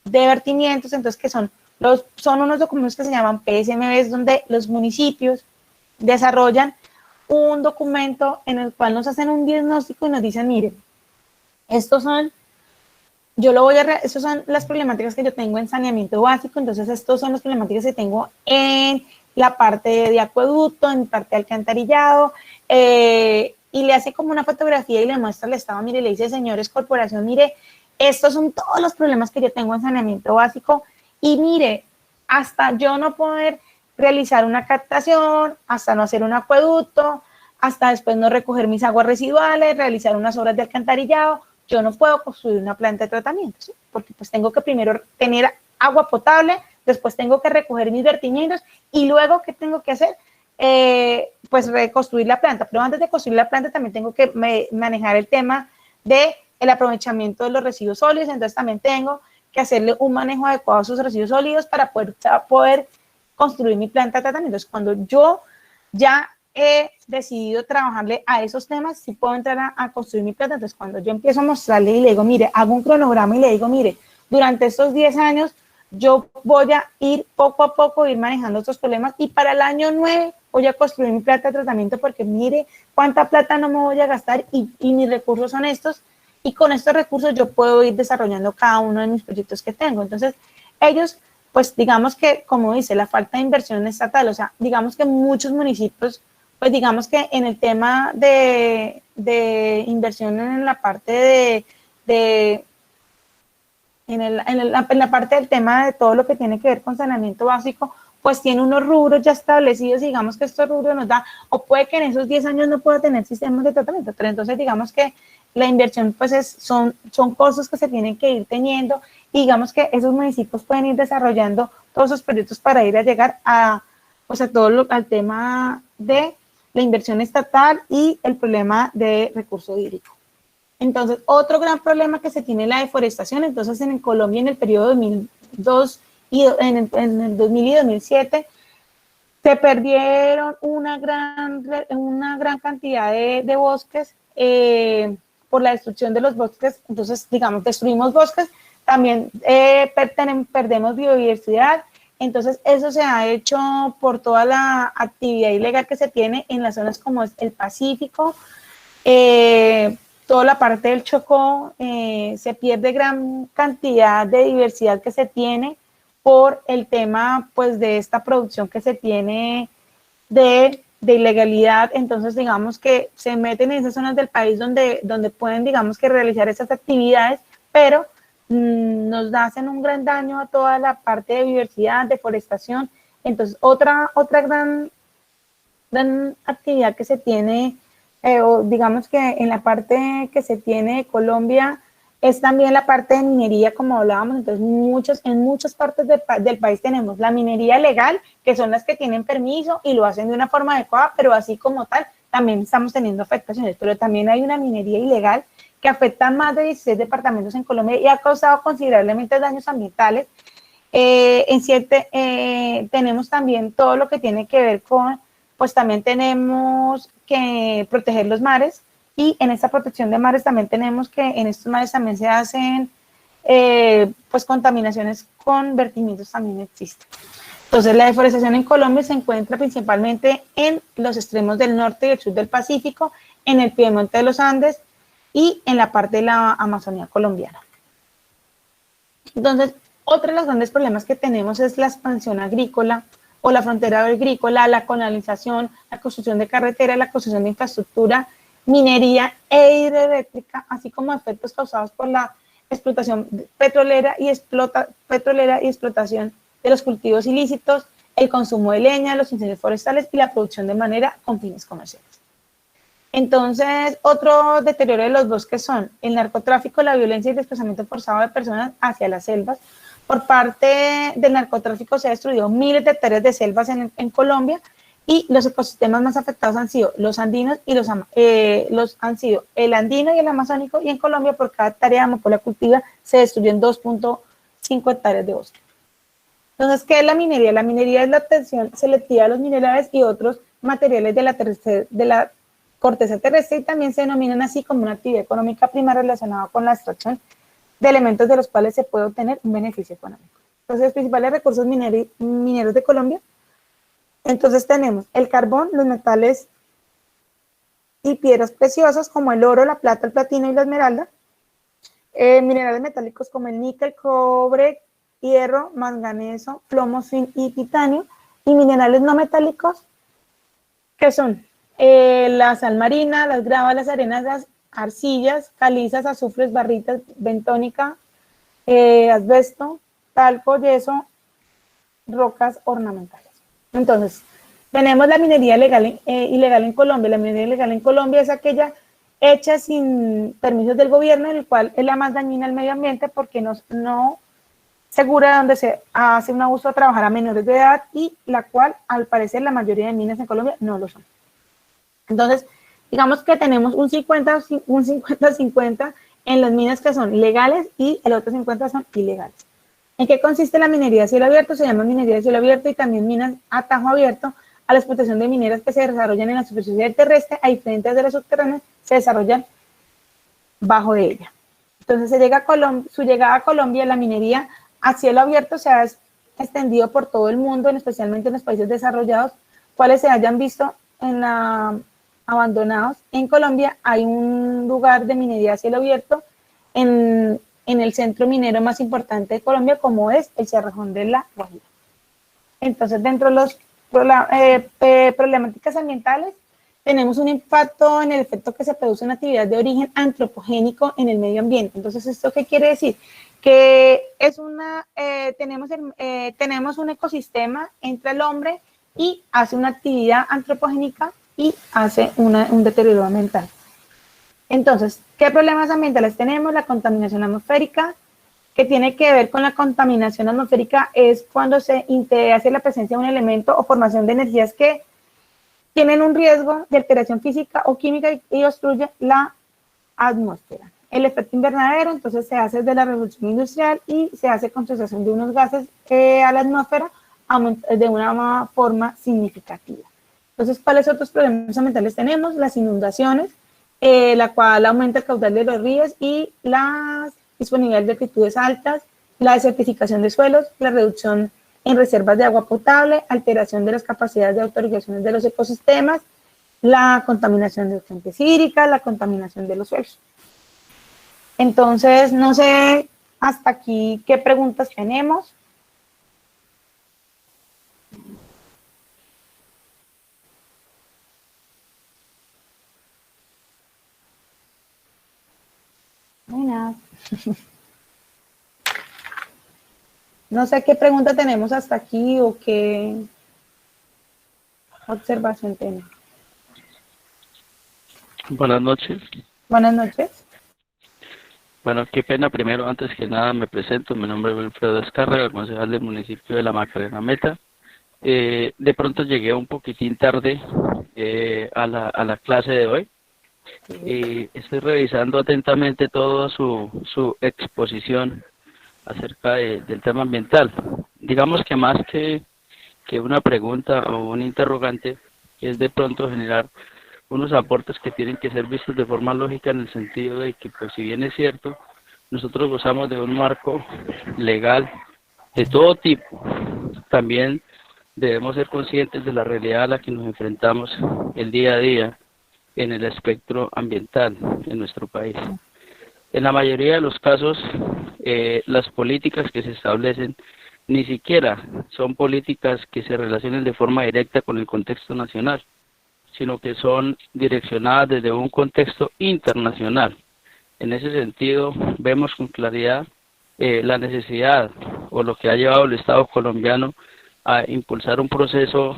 de vertimientos, entonces que son unos documentos que se llaman PSMBs, donde los municipios desarrollan un documento en el cual nos hacen un diagnóstico y nos dicen, miren, estas son las problemáticas que yo tengo en saneamiento básico, entonces estos son las problemáticas que tengo en la parte de acueducto, en parte de alcantarillado, y le hace como una fotografía y le muestra al Estado, mire, le dice, señores corporación, mire, estos son todos los problemas que yo tengo en saneamiento básico, y mire, hasta yo no poder realizar una captación, hasta no hacer un acueducto, hasta después no recoger mis aguas residuales, realizar unas obras de alcantarillado, yo no puedo construir una planta de tratamiento, ¿sí? Porque pues tengo que primero tener agua potable, después tengo que recoger mis vertimientos, y luego, ¿qué tengo que hacer? Pues reconstruir la planta, pero antes de construir la planta también tengo que manejar el tema del aprovechamiento de los residuos sólidos, entonces también tengo que hacerle un manejo adecuado a esos residuos sólidos para poder construir mi planta de tratamiento. Entonces, cuando yo ya he decidido trabajarle a esos temas, sí puedo entrar a construir mi planta. Entonces, cuando yo empiezo a mostrarle y le digo, mire, hago un cronograma y le digo, mire, durante estos 10 años yo voy a ir poco a poco, ir manejando estos problemas, y para el año 9 voy a construir mi planta de tratamiento, porque mire cuánta plata no me voy a gastar y mis recursos son estos, y con estos recursos yo puedo ir desarrollando cada uno de mis proyectos que tengo. Entonces, ellos, pues digamos que, como dice, la falta de inversión estatal, o sea, digamos que muchos municipios, pues digamos que en el tema de inversión en la parte en la parte del tema de todo lo que tiene que ver con saneamiento básico, pues tiene unos rubros ya establecidos, digamos que estos rubros nos da, o puede que en esos 10 años no pueda tener sistemas de tratamiento, pero entonces digamos que la inversión pues son costos que se tienen que ir teniendo, y digamos que esos municipios pueden ir desarrollando todos esos proyectos para ir a llegar a, pues a al tema de la inversión estatal y el problema de recurso hídrico. Entonces, otro gran problema que se tiene es la deforestación. Entonces, en Colombia, en el periodo 2002 en el 2000 y 2007, se perdieron una gran cantidad de bosques por la destrucción de los bosques. Entonces, digamos, destruimos bosques, también perdemos biodiversidad. Entonces, eso se ha hecho por toda la actividad ilegal que se tiene en las zonas como es el Pacífico, toda la parte del Chocó, se pierde gran cantidad de diversidad que se tiene por el tema, pues, de esta producción que se tiene de ilegalidad. Entonces, digamos que se meten en esas zonas del país donde pueden, digamos, que realizar esas actividades, pero nos hacen un gran daño a toda la parte de biodiversidad, deforestación. Entonces, otra gran actividad que se tiene, o digamos que en la parte que se tiene de Colombia, es también la parte de minería, como hablábamos. Entonces, en muchas partes del país tenemos la minería legal, que son las que tienen permiso y lo hacen de una forma adecuada, pero así como tal, también estamos teniendo afectaciones. Pero también hay una minería ilegal que afecta a más de 16 departamentos en Colombia y ha causado considerablemente daños ambientales. Tenemos también todo lo que tiene que ver con, pues también tenemos que proteger los mares, y en esta protección de mares también tenemos que en estos mares también se hacen pues contaminaciones con vertimientos, también existen. Entonces, la deforestación en Colombia se encuentra principalmente en los extremos del norte y el sur del Pacífico, en el piedemonte de los Andes y en la parte de la Amazonía colombiana. Entonces, otro de los grandes problemas que tenemos es la expansión agrícola, o la frontera agrícola, la colonización, la construcción de carreteras, la construcción de infraestructura, minería e hidroeléctrica, así como efectos causados por la explotación petrolera y explotación de los cultivos ilícitos, el consumo de leña, los incendios forestales y la producción de madera con fines comerciales. Entonces, otro deterioro de los bosques son el narcotráfico, la violencia y el desplazamiento forzado de personas hacia las selvas. Por parte del narcotráfico se han destruido miles de hectáreas de selvas en Colombia, y los ecosistemas más afectados han sido los andinos y han sido el andino y el amazónico, y en Colombia por cada hectárea de amapola cultiva se destruyen 2.5 hectáreas de bosque. Entonces, ¿qué es la minería? La minería es la obtención selectiva de los minerales y otros materiales de la corteza terrestre, y también se denominan así como una actividad económica primaria relacionada con la extracción de elementos de los cuales se puede obtener un beneficio económico. Entonces, los principales recursos mineros de Colombia, entonces tenemos el carbón, los metales y piedras preciosas como el oro, la plata, el platino y la esmeralda, minerales metálicos como el níquel, cobre, hierro, manganeso, plomo, zinc y titanio, y minerales no metálicos que son la sal marina, las gravas, las arenas, las arcillas, calizas, azufres, barritas, bentónica, asbesto, talco, yeso, rocas ornamentales. Entonces, tenemos la minería ilegal en Colombia. La minería ilegal en Colombia es aquella hecha sin permisos del gobierno, en el cual es la más dañina al medio ambiente porque no segura, donde se hace un abuso a trabajar a menores de edad, y la cual, al parecer, la mayoría de minas en Colombia no lo son. Entonces, digamos que tenemos un 50-50 en las minas que son legales y el otro 50 son ilegales. ¿En qué consiste la minería a cielo abierto? Se llama minería a cielo abierto, y también minas a tajo abierto a la explotación de mineras que se desarrollan en la superficie terrestre, a diferentes de las subterráneas, se desarrollan bajo de ella. Entonces, su llegada a Colombia, la minería a cielo abierto se ha extendido por todo el mundo, especialmente en los países desarrollados, cuales se hayan visto abandonados. En Colombia hay un lugar de minería a cielo abierto en el centro minero más importante de Colombia, como es el Cerrejón de La Guajira. Entonces, dentro de las problemáticas ambientales, tenemos un impacto en el efecto que se produce en actividad de origen antropogénico en el medio ambiente. Entonces, ¿esto qué quiere decir? Que es tenemos un ecosistema entre el hombre y hace una actividad antropogénica y hace un deterioro ambiental. Entonces, ¿qué problemas ambientales tenemos? La contaminación atmosférica, que tiene que ver con la contaminación atmosférica, es cuando se hace la presencia de un elemento o formación de energías que tienen un riesgo de alteración física o química y obstruye la atmósfera. El efecto invernadero, entonces, se hace desde la revolución industrial y se hace concentración de unos gases a la atmósfera de una forma significativa. Entonces, ¿cuáles otros problemas ambientales tenemos? Las inundaciones, la cual aumenta el caudal de los ríos y la disponibilidad de altitudes altas, la desertificación de suelos, la reducción en reservas de agua potable, alteración de las capacidades de autorregulación de los ecosistemas, la contaminación de fuentes hídricas, la contaminación de los suelos. Entonces, no sé hasta aquí qué preguntas tenemos. No sé qué pregunta tenemos hasta aquí o qué observación tenemos. Buenas noches. Buenas noches. Bueno, qué pena, primero, antes que nada, me presento. Mi nombre es Wilfredo Escárraga, concejal del municipio de La Macarena Meta. De pronto llegué un poquitín tarde a la clase de hoy. Estoy revisando atentamente toda su exposición acerca del tema ambiental. Digamos que más que una pregunta o un interrogante, es de pronto generar unos aportes que tienen que ser vistos de forma lógica, en el sentido de que, pues, si bien es cierto, nosotros gozamos de un marco legal de todo tipo, también debemos ser conscientes de la realidad a la que nos enfrentamos el día a día en el espectro ambiental en nuestro país. En la mayoría de los casos, las políticas que se establecen ni siquiera son políticas que se relacionen de forma directa con el contexto nacional, sino que son direccionadas desde un contexto internacional. En ese sentido, vemos con claridad la necesidad o lo que ha llevado el Estado colombiano a impulsar un proceso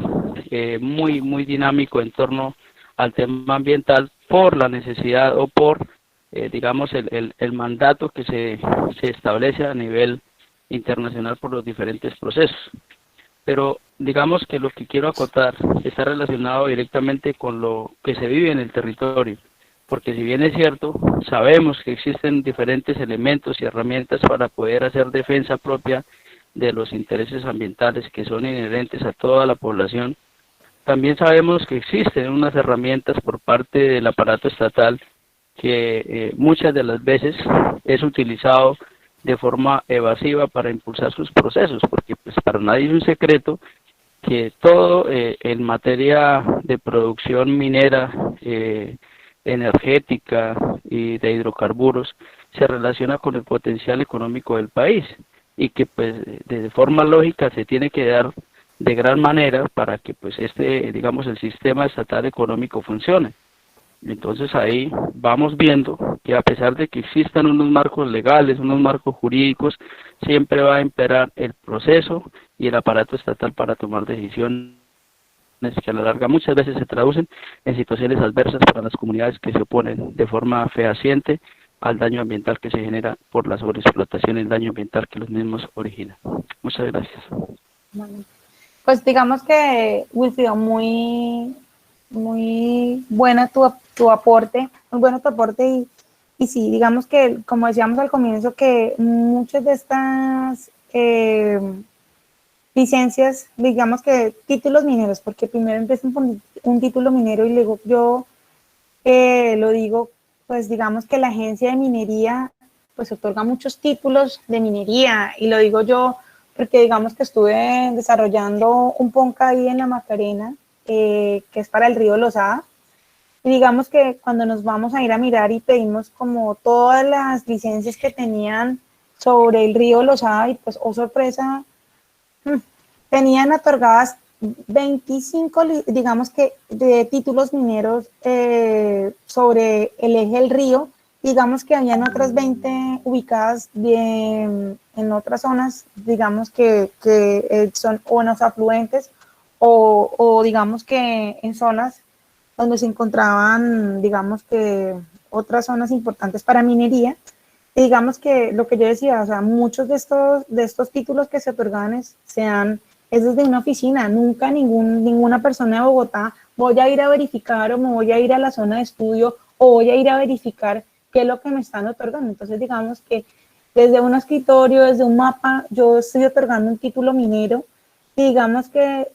muy dinámico en torno al tema ambiental por la necesidad o por, digamos, el mandato que se establece a nivel internacional por los diferentes procesos. Pero digamos que lo que quiero acotar está relacionado directamente con lo que se vive en el territorio, porque si bien es cierto, sabemos que existen diferentes elementos y herramientas para poder hacer defensa propia de los intereses ambientales que son inherentes a toda la población, también sabemos que existen unas herramientas por parte del aparato estatal que muchas de las veces es utilizado de forma evasiva para impulsar sus procesos, porque pues para nadie es un secreto que todo en materia de producción minera, energética y de hidrocarburos se relaciona con el potencial económico del país y que pues de forma lógica se tiene que dar de gran manera para que pues digamos el sistema estatal económico funcione. Entonces ahí vamos viendo que a pesar de que existan unos marcos legales, unos marcos jurídicos, siempre va a imperar el proceso y el aparato estatal para tomar decisiones que a la larga muchas veces se traducen en situaciones adversas para las comunidades que se oponen de forma fehaciente al daño ambiental que se genera por la sobreexplotación y el daño ambiental que los mismos originan. Muchas gracias. Bueno, pues digamos que, Wilfrido, muy buena tu aporte, muy bueno tu aporte y sí, digamos que, como decíamos al comienzo, que muchas de estas licencias, digamos que títulos mineros, porque primero empiezan con un título minero y luego yo lo digo, pues digamos que la agencia de minería pues otorga muchos títulos de minería y lo digo yo porque digamos que estuve desarrollando un ponca ahí en la Macarena, que es para el río Lozada, y digamos que cuando nos vamos a ir a mirar y pedimos como todas las licencias que tenían sobre el río Lozada y pues, oh sorpresa, tenían otorgadas 25, digamos que, de títulos mineros sobre el eje del río, digamos que habían otras 20 ubicadas en otras zonas, digamos que son unos afluentes o digamos que en zonas donde se encontraban, digamos que otras zonas importantes para minería. Y digamos que lo que yo decía, o sea, muchos de estos títulos que se otorgaban es desde una oficina, nunca ninguna persona de Bogotá voy a ir a verificar o me voy a ir a la zona de estudio o voy a ir a verificar qué es lo que me están otorgando. Entonces, digamos que desde un escritorio, desde un mapa, yo estoy otorgando un título minero y digamos que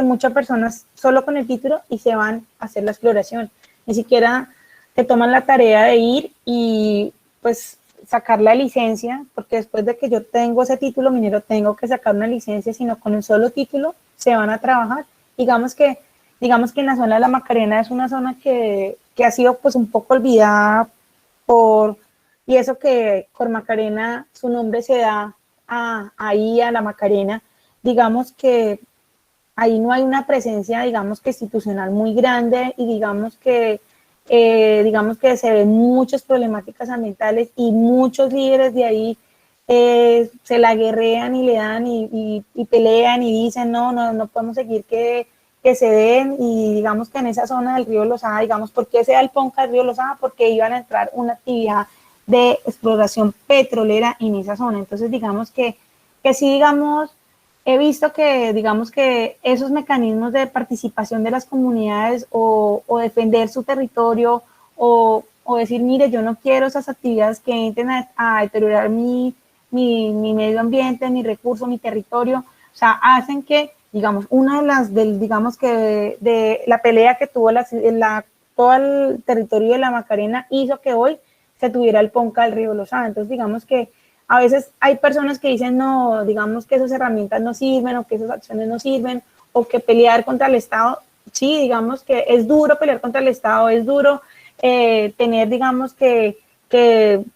muchas personas solo con el título y se van a hacer la exploración. Ni siquiera te toman la tarea de ir y pues sacar la licencia, porque después de que yo tengo ese título minero, tengo que sacar una licencia, sino con el solo título se van a trabajar. Digamos que en la zona de la Macarena es una zona que ha sido pues un poco olvidada y eso que Cor Macarena, su nombre se da ahí a la Macarena, digamos que ahí no hay una presencia, digamos que institucional muy grande y digamos que se ven muchas problemáticas ambientales y muchos líderes de ahí se la guerrean y le dan y pelean y dicen no podemos seguir que se den y digamos que en esa zona del río Lozada, digamos, ¿por qué se da el ponca del río Lozada? Porque iban a entrar una actividad de exploración petrolera en esa zona. Entonces digamos que sí, digamos, he visto que, digamos que esos mecanismos de participación de las comunidades o defender su territorio o decir, mire, yo no quiero esas actividades que entren a deteriorar mi medio ambiente, mi recurso, mi territorio, o sea, hacen que, digamos, una de las, digamos que de la pelea que tuvo todo el territorio de la Macarena hizo que hoy se tuviera el ponca del río Lozada. Entonces, digamos que a veces hay personas que dicen, no, digamos que esas herramientas no sirven o que esas acciones no sirven o que pelear contra el Estado, sí, digamos que es duro pelear contra el Estado, es duro tener, digamos que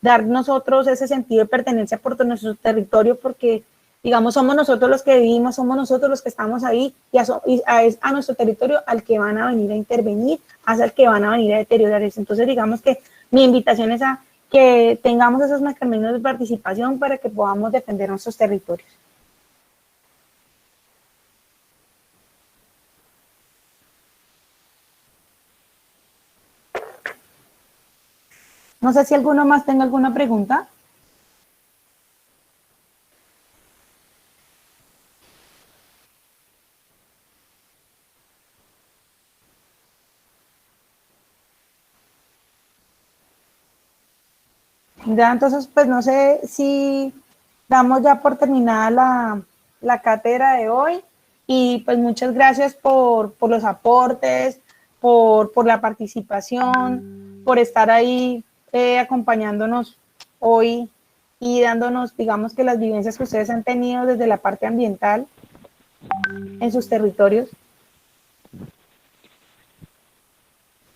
dar nosotros ese sentido de pertenencia por nuestro territorio porque Digamos, somos nosotros los que vivimos, somos nosotros los que estamos ahí, y es a nuestro territorio al que van a venir a intervenir, hacia el que van a venir a deteriorar eso. Entonces, digamos que mi invitación es a que tengamos esos mecanismos de participación para que podamos defender nuestros territorios. No sé si alguno más tenga alguna pregunta. Ya, entonces, pues no sé si damos ya por terminada la cátedra de hoy, y pues muchas gracias por los aportes, por la participación, por estar ahí acompañándonos hoy y dándonos, digamos, que las vivencias que ustedes han tenido desde la parte ambiental en sus territorios.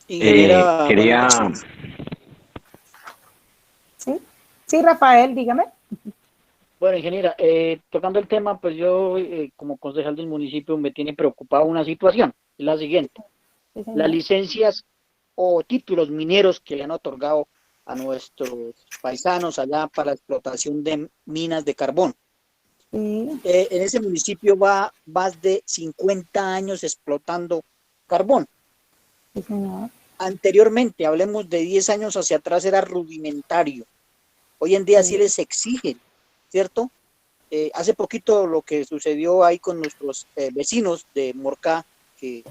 Quería... Sí, Rafael, dígame. Bueno, ingeniera, tocando el tema, pues yo como concejal del municipio me tiene preocupado una situación, es la siguiente. Sí, las licencias o títulos mineros que le han otorgado a nuestros paisanos allá para la explotación de minas de carbón. En ese municipio va más de 50 años explotando carbón. Sí, señor. Anteriormente, hablemos de 10 años hacia atrás, era rudimentario. Hoy en día sí les exigen, ¿cierto? Hace poquito lo que sucedió ahí con nuestros vecinos de Morcá, que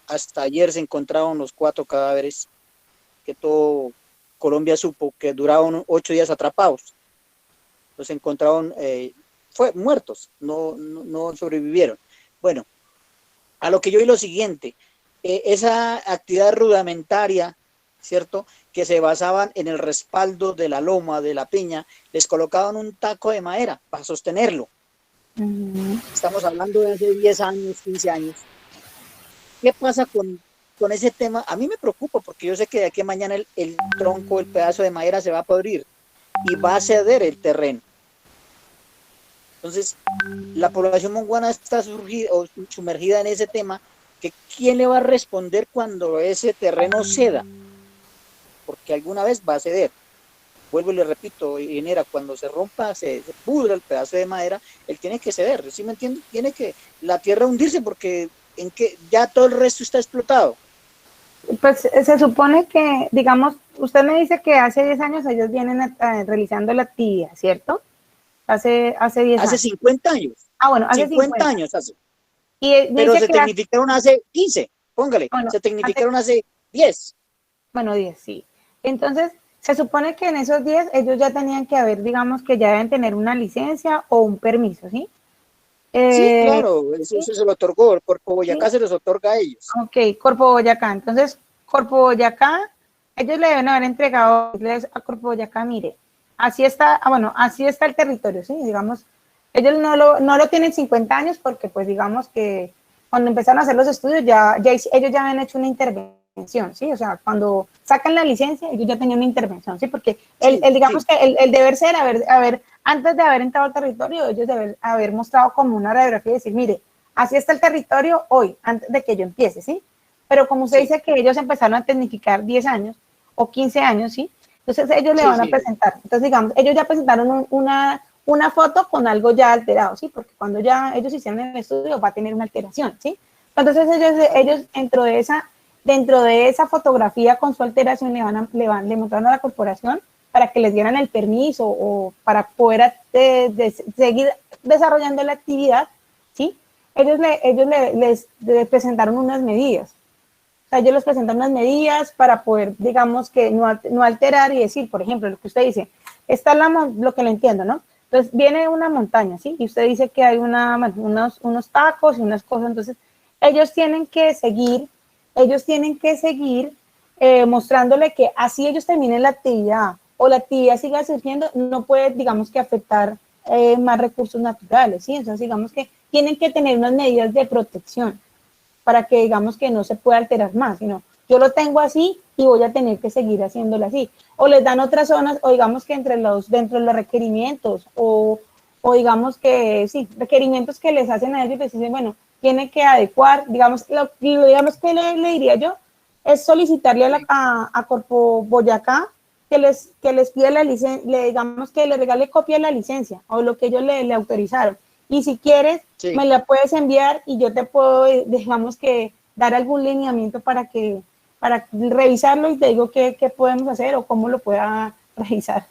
hasta ayer se encontraron los 4 cadáveres, que todo Colombia supo que duraron 8 días atrapados. Los encontraron muertos, no sobrevivieron. Bueno, a lo que yo vi lo siguiente, esa actividad rudimentaria, ¿cierto?, que se basaban en el respaldo de la loma, de la piña, les colocaban un taco de madera para sostenerlo. Estamos hablando de hace 10 años, 15 años. ¿Qué pasa con ese tema? A mí me preocupa porque yo sé que de aquí a mañana el tronco, el pedazo de madera se va a podrir y va a ceder el terreno. Entonces, la población monguana está sumergida en ese tema, que ¿quién le va a responder cuando ese terreno ceda? Porque alguna vez va a ceder. Vuelvo y le repito, ingeniera, cuando se rompa, se pudra el pedazo de madera, él tiene que ceder, ¿sí me entiende? Tiene que la tierra hundirse porque ya todo el resto está explotado. Pues se supone que, digamos, usted me dice que hace 10 años ellos vienen realizando la actividad, ¿cierto? Hace 10 años. Hace 50 años. Ah, bueno, hace 50 años hace. Pero se tecnificaron hace 15, póngale, bueno, se tecnificaron hace 10. Bueno, 10, sí. Entonces, se supone que en esos 10 ellos ya tenían que haber, digamos, que ya deben tener una licencia o un permiso, ¿sí? Sí, claro, eso se lo otorgó, el Corpo Boyacá, ¿sí? Se los otorga a ellos. Ok, Corpo Boyacá. Entonces, Corpo Boyacá, ellos le deben haber entregado a Corpo Boyacá, mire, así está, bueno, así está el territorio, ¿sí? Digamos, ellos no lo tienen 50 años porque, pues, digamos que cuando empezaron a hacer los estudios, ellos ya habían hecho una intervención, ¿sí? O sea, cuando sacan la licencia, ellos ya tenían una intervención, ¿sí? Porque digamos que el deber ser, antes de haber entrado al territorio, ellos deben haber mostrado como una radiografía y decir, mire, así está el territorio hoy, antes de que yo empiece, ¿sí? Pero como usted dice que ellos empezaron a tecnificar 10 años o 15 años, ¿sí? Entonces ellos le van a presentar. Entonces, digamos, ellos ya presentaron una foto con algo ya alterado, ¿sí? Porque cuando ya ellos hicieron el estudio va a tener una alteración, ¿sí? Entonces ellos dentro de esa fotografía con su alteración le mostraron a la corporación para que les dieran el permiso o para poder seguir desarrollando la actividad, ¿sí? Ellos les presentaron unas medidas. O sea, ellos les presentan unas medidas para poder, digamos, que no alterar y decir, por ejemplo, lo que usted dice, está lo que le entiendo, ¿no? Entonces, viene una montaña, ¿sí? Y usted dice que hay unos tacos y unas cosas, entonces, ellos tienen que seguir mostrándole que así ellos terminen la actividad o la actividad siga surgiendo, no puede, digamos, que afectar más recursos naturales, ¿sí? Entonces, digamos que tienen que tener unas medidas de protección para que, digamos, que no se pueda alterar más, sino yo lo tengo así y voy a tener que seguir haciéndolo así. O les dan otras zonas, o digamos que dentro de los requerimientos o o digamos que sí, requerimientos que les hacen a ellos, les dicen, bueno, tiene que adecuar, digamos, digamos que le diría yo, es solicitarle a Corpo Boyacá que les pida la licencia, digamos que le regale copia de la licencia o lo que ellos le autorizaron. Y si quieres, Sí. me la puedes enviar y yo te puedo, digamos que, dar algún lineamiento para revisarlo y te digo qué podemos hacer o cómo lo pueda revisar.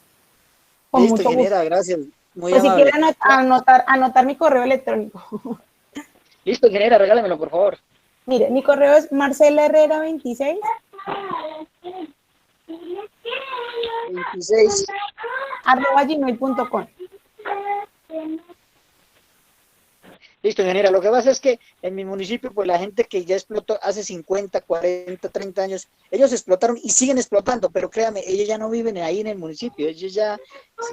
Con Listo, mucho ingeniera, gusto. gracias. Muy Pues si amable. quieren anotar mi correo electrónico. Listo, ingeniera, regálamelo, por favor. Mire, mi correo es marcelaherrera26 26. @gmail.com. Listo, ingeniera. Lo que pasa es que en mi municipio, pues la gente que ya explotó hace 50, 40, 30 años, ellos explotaron y siguen explotando, pero créame, ellos ya no viven ahí en el municipio, ellos ya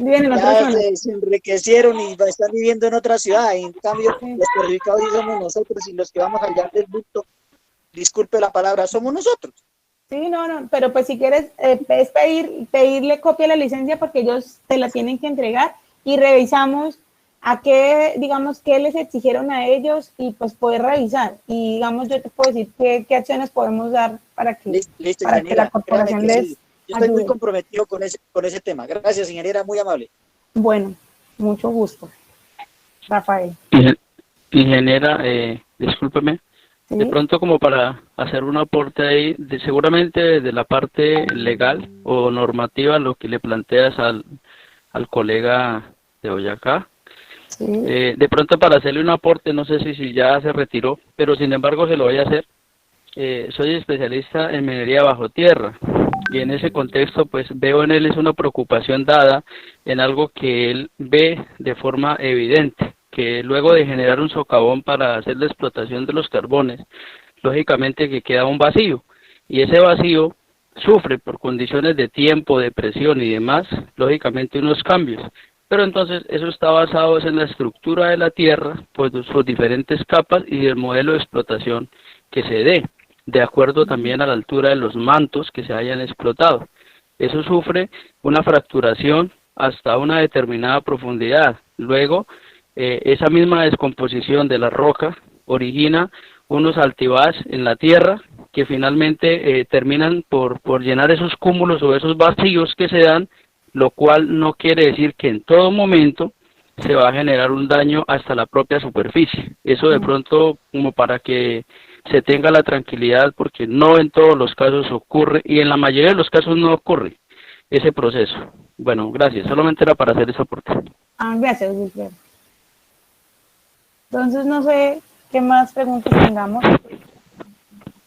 Viven en otra zona. se enriquecieron y están viviendo en otra ciudad. Y en cambio, los perjudicados sí somos nosotros y los que vamos allá del bulto, disculpe la palabra, somos nosotros. Sí, no, pero pues si quieres, es pedirle copia de la licencia porque ellos te la tienen que entregar y revisamos a qué, digamos, qué les exigieron a ellos y pues poder revisar. Y digamos, yo te puedo decir qué acciones podemos dar para que, Listo, para que la corporación les sí. Yo estoy muy ayude. comprometido con ese tema. Gracias, ingeniera, muy amable. Bueno, mucho gusto, Rafael. Ingeniera, discúlpeme, ¿Sí? de pronto como para hacer un aporte ahí, seguramente de la parte legal o normativa, lo que le planteas al colega de Boyacá, Sí. de pronto para hacerle un aporte, no sé si ya se retiró, pero sin embargo se lo voy a hacer. Soy especialista en minería bajo tierra y en ese contexto pues veo en él es una preocupación dada en algo que él ve de forma evidente, que luego de generar un socavón para hacer la explotación de los carbones, lógicamente que queda un vacío y ese vacío sufre por condiciones de tiempo, de presión y demás, lógicamente unos cambios. Pero entonces eso está basado en la estructura de la tierra, pues sus diferentes capas y el modelo de explotación que se dé, de acuerdo también a la altura de los mantos que se hayan explotado. Eso sufre una fracturación hasta una determinada profundidad. Luego, esa misma descomposición de la roca origina unos altibajos en la tierra que finalmente terminan por llenar esos cúmulos o esos vacíos que se dan, lo cual no quiere decir que en todo momento se va a generar un daño hasta la propia superficie. Eso de pronto como para que se tenga la tranquilidad, porque no en todos los casos ocurre y en la mayoría de los casos no ocurre ese proceso. Bueno, gracias. Solamente era para hacer ese aporte. Gracias, Wilfredo. Entonces, no sé qué más preguntas tengamos.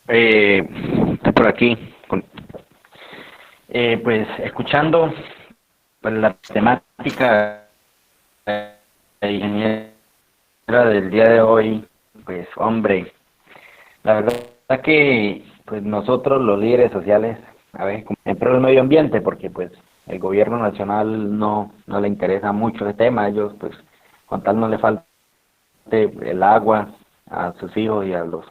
Estoy por aquí. Pues escuchando pues, la temática de ingeniera del día de hoy, pues hombre, la verdad que pues nosotros los líderes sociales, a ver, en pro del medio ambiente, porque pues el gobierno nacional no le interesa mucho el tema, ellos pues con tal no le falte el agua a sus hijos y a los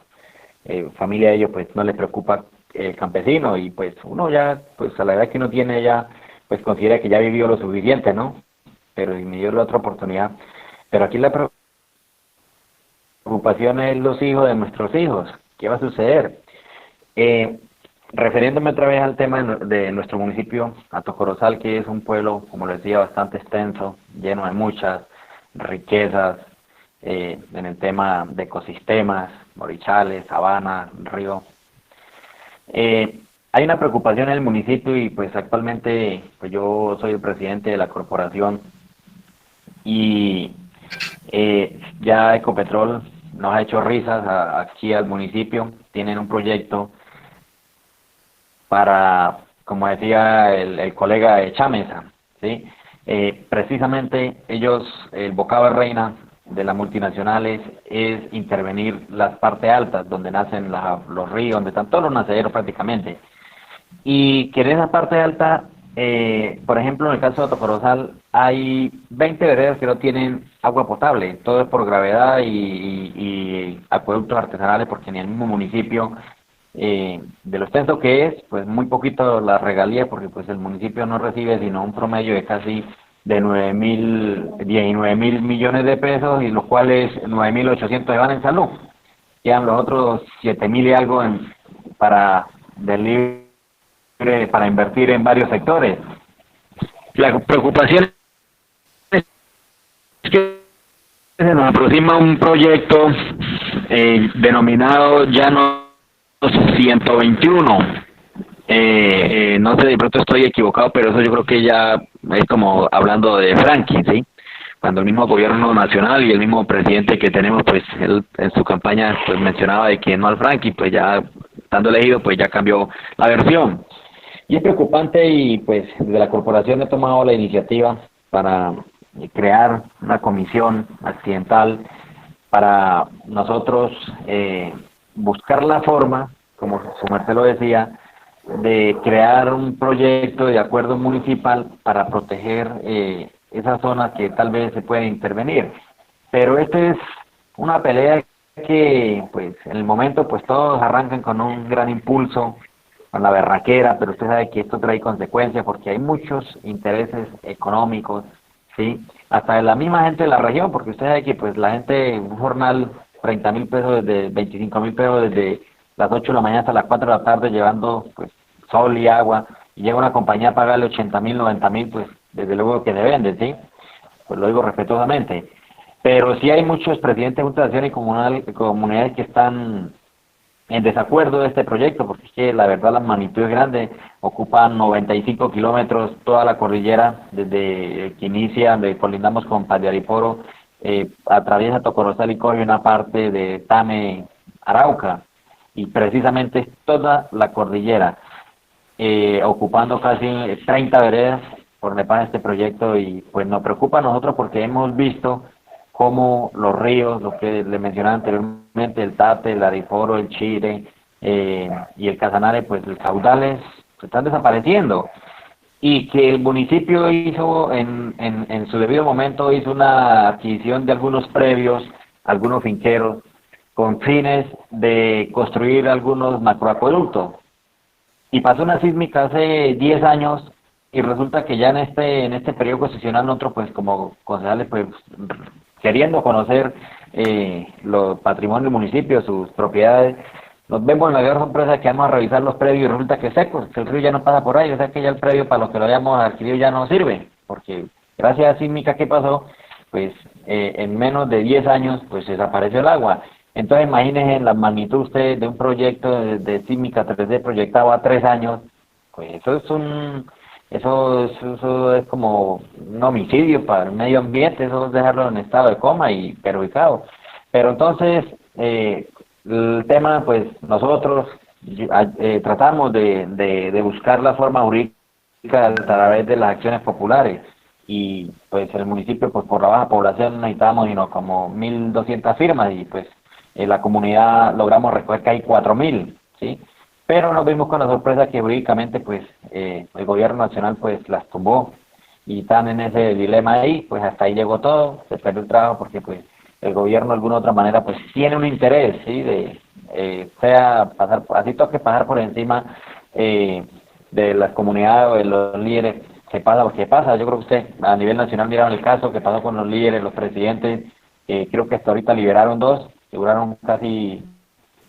familia de ellos pues no les preocupa el campesino y pues uno ya pues a la edad que uno tiene ya pues considera que ya vivió lo suficiente, ¿no? Pero y me dio la otra oportunidad. Pero aquí la preocupación es los hijos de nuestros hijos. ¿Qué va a suceder? Refiriéndome otra vez al tema de nuestro municipio, Atocorozal, que es un pueblo, como les decía, bastante extenso, lleno de muchas riquezas en el tema de ecosistemas, morichales, sabana, río. Hay una preocupación en el municipio y pues actualmente pues yo soy el presidente de la corporación y ya Ecopetrol nos ha hecho risas aquí al municipio. Tienen un proyecto para, como decía el colega de Chamesa, ¿sí? Precisamente ellos, el bocado de reina de las multinacionales es intervenir las partes altas donde nacen los ríos, donde están todos los nacederos prácticamente. Y que en esa parte alta, por ejemplo, en el caso de Atocorozal, hay 20 veredas que no tienen agua potable. Todo es por gravedad y acueductos artesanales, porque en el mismo municipio, de lo extenso que es, pues muy poquito la regalía, porque pues el municipio no recibe sino un promedio de casi de 19.000 millones de pesos, y los cuales 9.800 se van en salud. Quedan los otros 7.000 y algo para invertir en varios sectores. La preocupación es que se nos aproxima un proyecto denominado Llanos 121. No sé, de pronto estoy equivocado, pero eso yo creo que ya es como hablando de Franklin, ¿sí? Cuando el mismo gobierno nacional y el mismo presidente que tenemos, pues él en su campaña pues mencionaba de que no al Franklin, pues ya estando elegido, pues ya cambió la versión. Y es preocupante, y pues desde la corporación he tomado la iniciativa para crear una comisión accidental para nosotros buscar la forma, como su merced lo decía, de crear un proyecto de acuerdo municipal para proteger esas zonas que tal vez se pueden intervenir. Pero esta es una pelea que pues en el momento pues todos arrancan con un gran impulso, con la berraquera, pero usted sabe que esto trae consecuencias porque hay muchos intereses económicos, ¿sí? Hasta de la misma gente de la región, porque usted sabe que pues la gente, un jornal, 30.000 pesos, desde 25.000 pesos desde las 8 de la mañana hasta las 4 de la tarde llevando pues sol y agua, y llega una compañía a pagarle 80.000, 90.000, pues desde luego que se vende, ¿sí? Pues lo digo respetuosamente. Pero sí hay muchos presidentes de juntas de acción y comunidades que están en desacuerdo de este proyecto, porque es que la verdad la magnitud es grande, ocupan 95 kilómetros toda la cordillera, desde que inicia, donde colindamos con Pallaríporo, atraviesa Tocorozal y coge una parte de Tame, Arauca, y precisamente es toda la cordillera, ocupando casi 30 veredas por donde pasa este proyecto, y pues nos preocupa a nosotros porque hemos visto cómo los ríos, lo que le mencionaba anteriormente, el Tate, el Ariporo, el Chire y el Casanare, pues los caudales se están desapareciendo, y que el municipio hizo en su debido momento hizo una adquisición de algunos previos, algunos finqueros, con fines de construir algunos macroacueductos. Y pasó una sísmica hace 10 años, y resulta que ya en este periodo concesional nosotros pues como concejales pues queriendo conocer los patrimonios del municipio, sus propiedades, nos vemos en la gran sorpresa que vamos a revisar los predios y resulta que es seco, que el río ya no pasa por ahí, o sea que ya el predio para lo que lo hayamos adquirido ya no sirve, porque gracias a la sísmica que pasó, pues en menos de 10 años pues desapareció el agua. Entonces imagínense la magnitud usted de un proyecto de sísmica 3D proyectado a 3 años, pues eso es como un homicidio para el medio ambiente, eso es dejarlo en estado de coma y perjudicado. Pero entonces, el tema, pues nosotros tratamos de buscar la forma jurídica a través de las acciones populares, y pues el municipio, pues por la baja población necesitábamos como 1.200 firmas, y pues en la comunidad logramos recoger que hay 4.000, ¿sí? Pero nos vimos con la sorpresa que jurídicamente pues el gobierno nacional pues las tumbó, y están en ese dilema ahí, pues hasta ahí llegó todo, se perdió el trabajo porque pues el gobierno de alguna otra manera pues tiene un interés, ¿sí? De sea pasar, así toque pasar por encima de las comunidades o de los líderes, que pasa lo que pasa. Yo creo que usted a nivel nacional miraron el caso que pasó con los líderes, los presidentes, creo que hasta ahorita liberaron 2, que duraron casi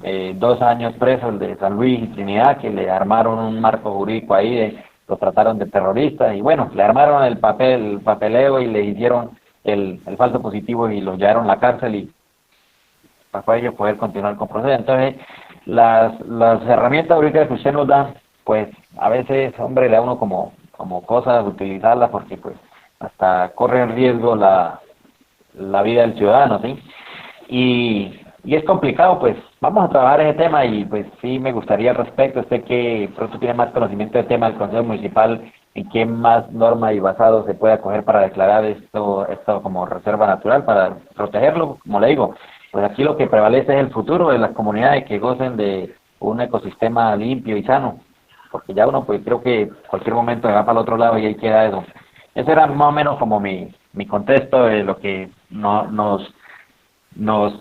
2 años presos, el de San Luis y Trinidad, que le armaron un marco jurídico ahí, lo trataron de terroristas, y bueno, le armaron el papeleo y le hicieron el falso positivo y los llevaron a la cárcel, y para ellos poder continuar con proceso. Entonces, las herramientas jurídicas que usted nos da, pues a veces, hombre, le da uno como cosas utilizarlas, porque pues hasta corre en riesgo la vida del ciudadano, ¿sí? Y es complicado, pues vamos a trabajar ese tema, y pues sí me gustaría al respecto, usted que pronto tiene más conocimiento del tema del Consejo Municipal, en qué más norma y basado se puede acoger para declarar esto como reserva natural, para protegerlo, como le digo, pues aquí lo que prevalece es el futuro de las comunidades, que gocen de un ecosistema limpio y sano, porque ya uno pues creo que en cualquier momento se va para el otro lado y ahí queda eso. Ese era más o menos como mi contexto de lo que nos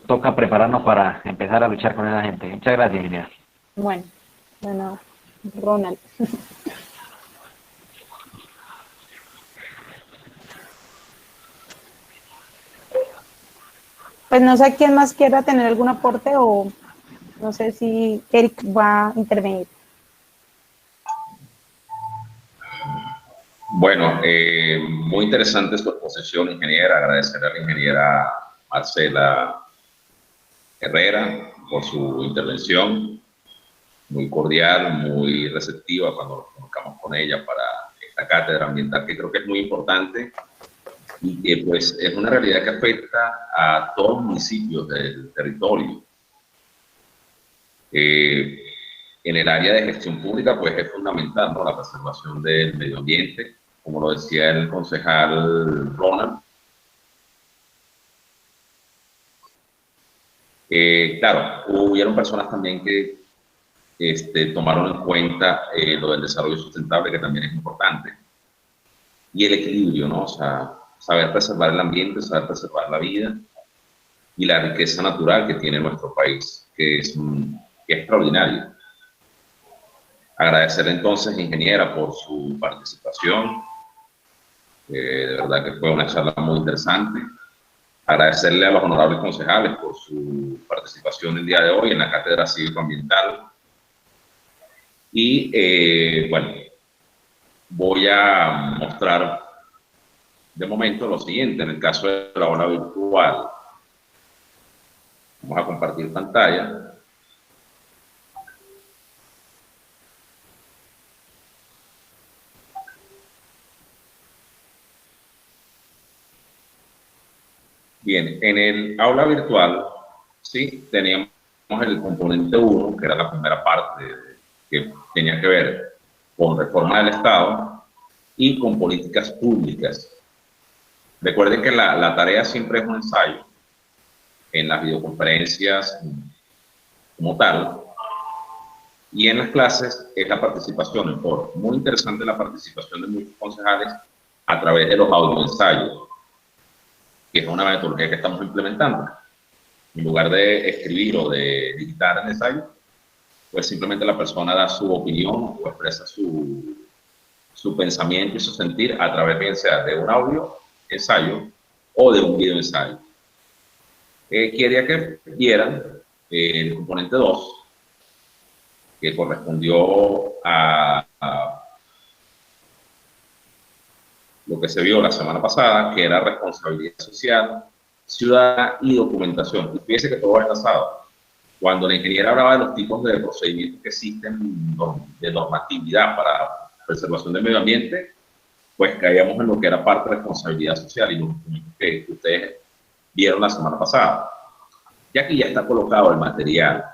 toca prepararnos para empezar a luchar con esa gente. Muchas gracias, Lidia. Bueno, Ronald. Pues no sé quién más quiera tener algún aporte o no sé si Eric va a intervenir. Bueno, muy interesante su exposición, ingeniera. Agradecer a la ingeniera Marcela Herrera por su intervención, muy cordial, muy receptiva cuando nos conozcamos con ella para esta cátedra ambiental, que creo que es muy importante y que pues es una realidad que afecta a todos los municipios del territorio. En el área de gestión pública pues es fundamental, ¿no?, la preservación del medio ambiente, como lo decía el concejal Ronald. Claro, hubieron personas también que tomaron en cuenta lo del desarrollo sustentable, que también es importante, y el equilibrio, ¿no? O sea, saber preservar el ambiente, saber preservar la vida y la riqueza natural que tiene nuestro país, que es extraordinario. Agradecerle entonces, ingeniera, por su participación. De verdad que fue una charla muy interesante. Agradecerle a los honorables concejales por su participación el día de hoy en la Cátedra Cívico-Ambiental. Y bueno, voy a mostrar de momento lo siguiente. En el caso de la aula virtual, vamos a compartir pantalla. Bien, en el aula virtual, sí, teníamos el componente 1, que era la primera parte que tenía que ver con reforma del Estado y con políticas públicas. Recuerden que la tarea siempre es un ensayo en las videoconferencias como tal, y en las clases es la participación en foro. Muy interesante la participación de muchos concejales a través de los audioensayos, que es una metodología que estamos implementando. En lugar de escribir o de dictar el ensayo, pues simplemente la persona da su opinión o expresa su pensamiento y su sentir a través, bien sea de un audio ensayo o de un video ensayo. Quería que vieran el componente 2, que correspondió a lo que se vio la semana pasada, que era responsabilidad social, ciudadana y documentación. Y fíjense que todo va enlazado. Cuando la ingeniera hablaba de los tipos de procedimientos que existen de normatividad para preservación del medio ambiente, pues caíamos en lo que era parte de responsabilidad social y los documentos que ustedes vieron la semana pasada. Y aquí ya está colocado el material.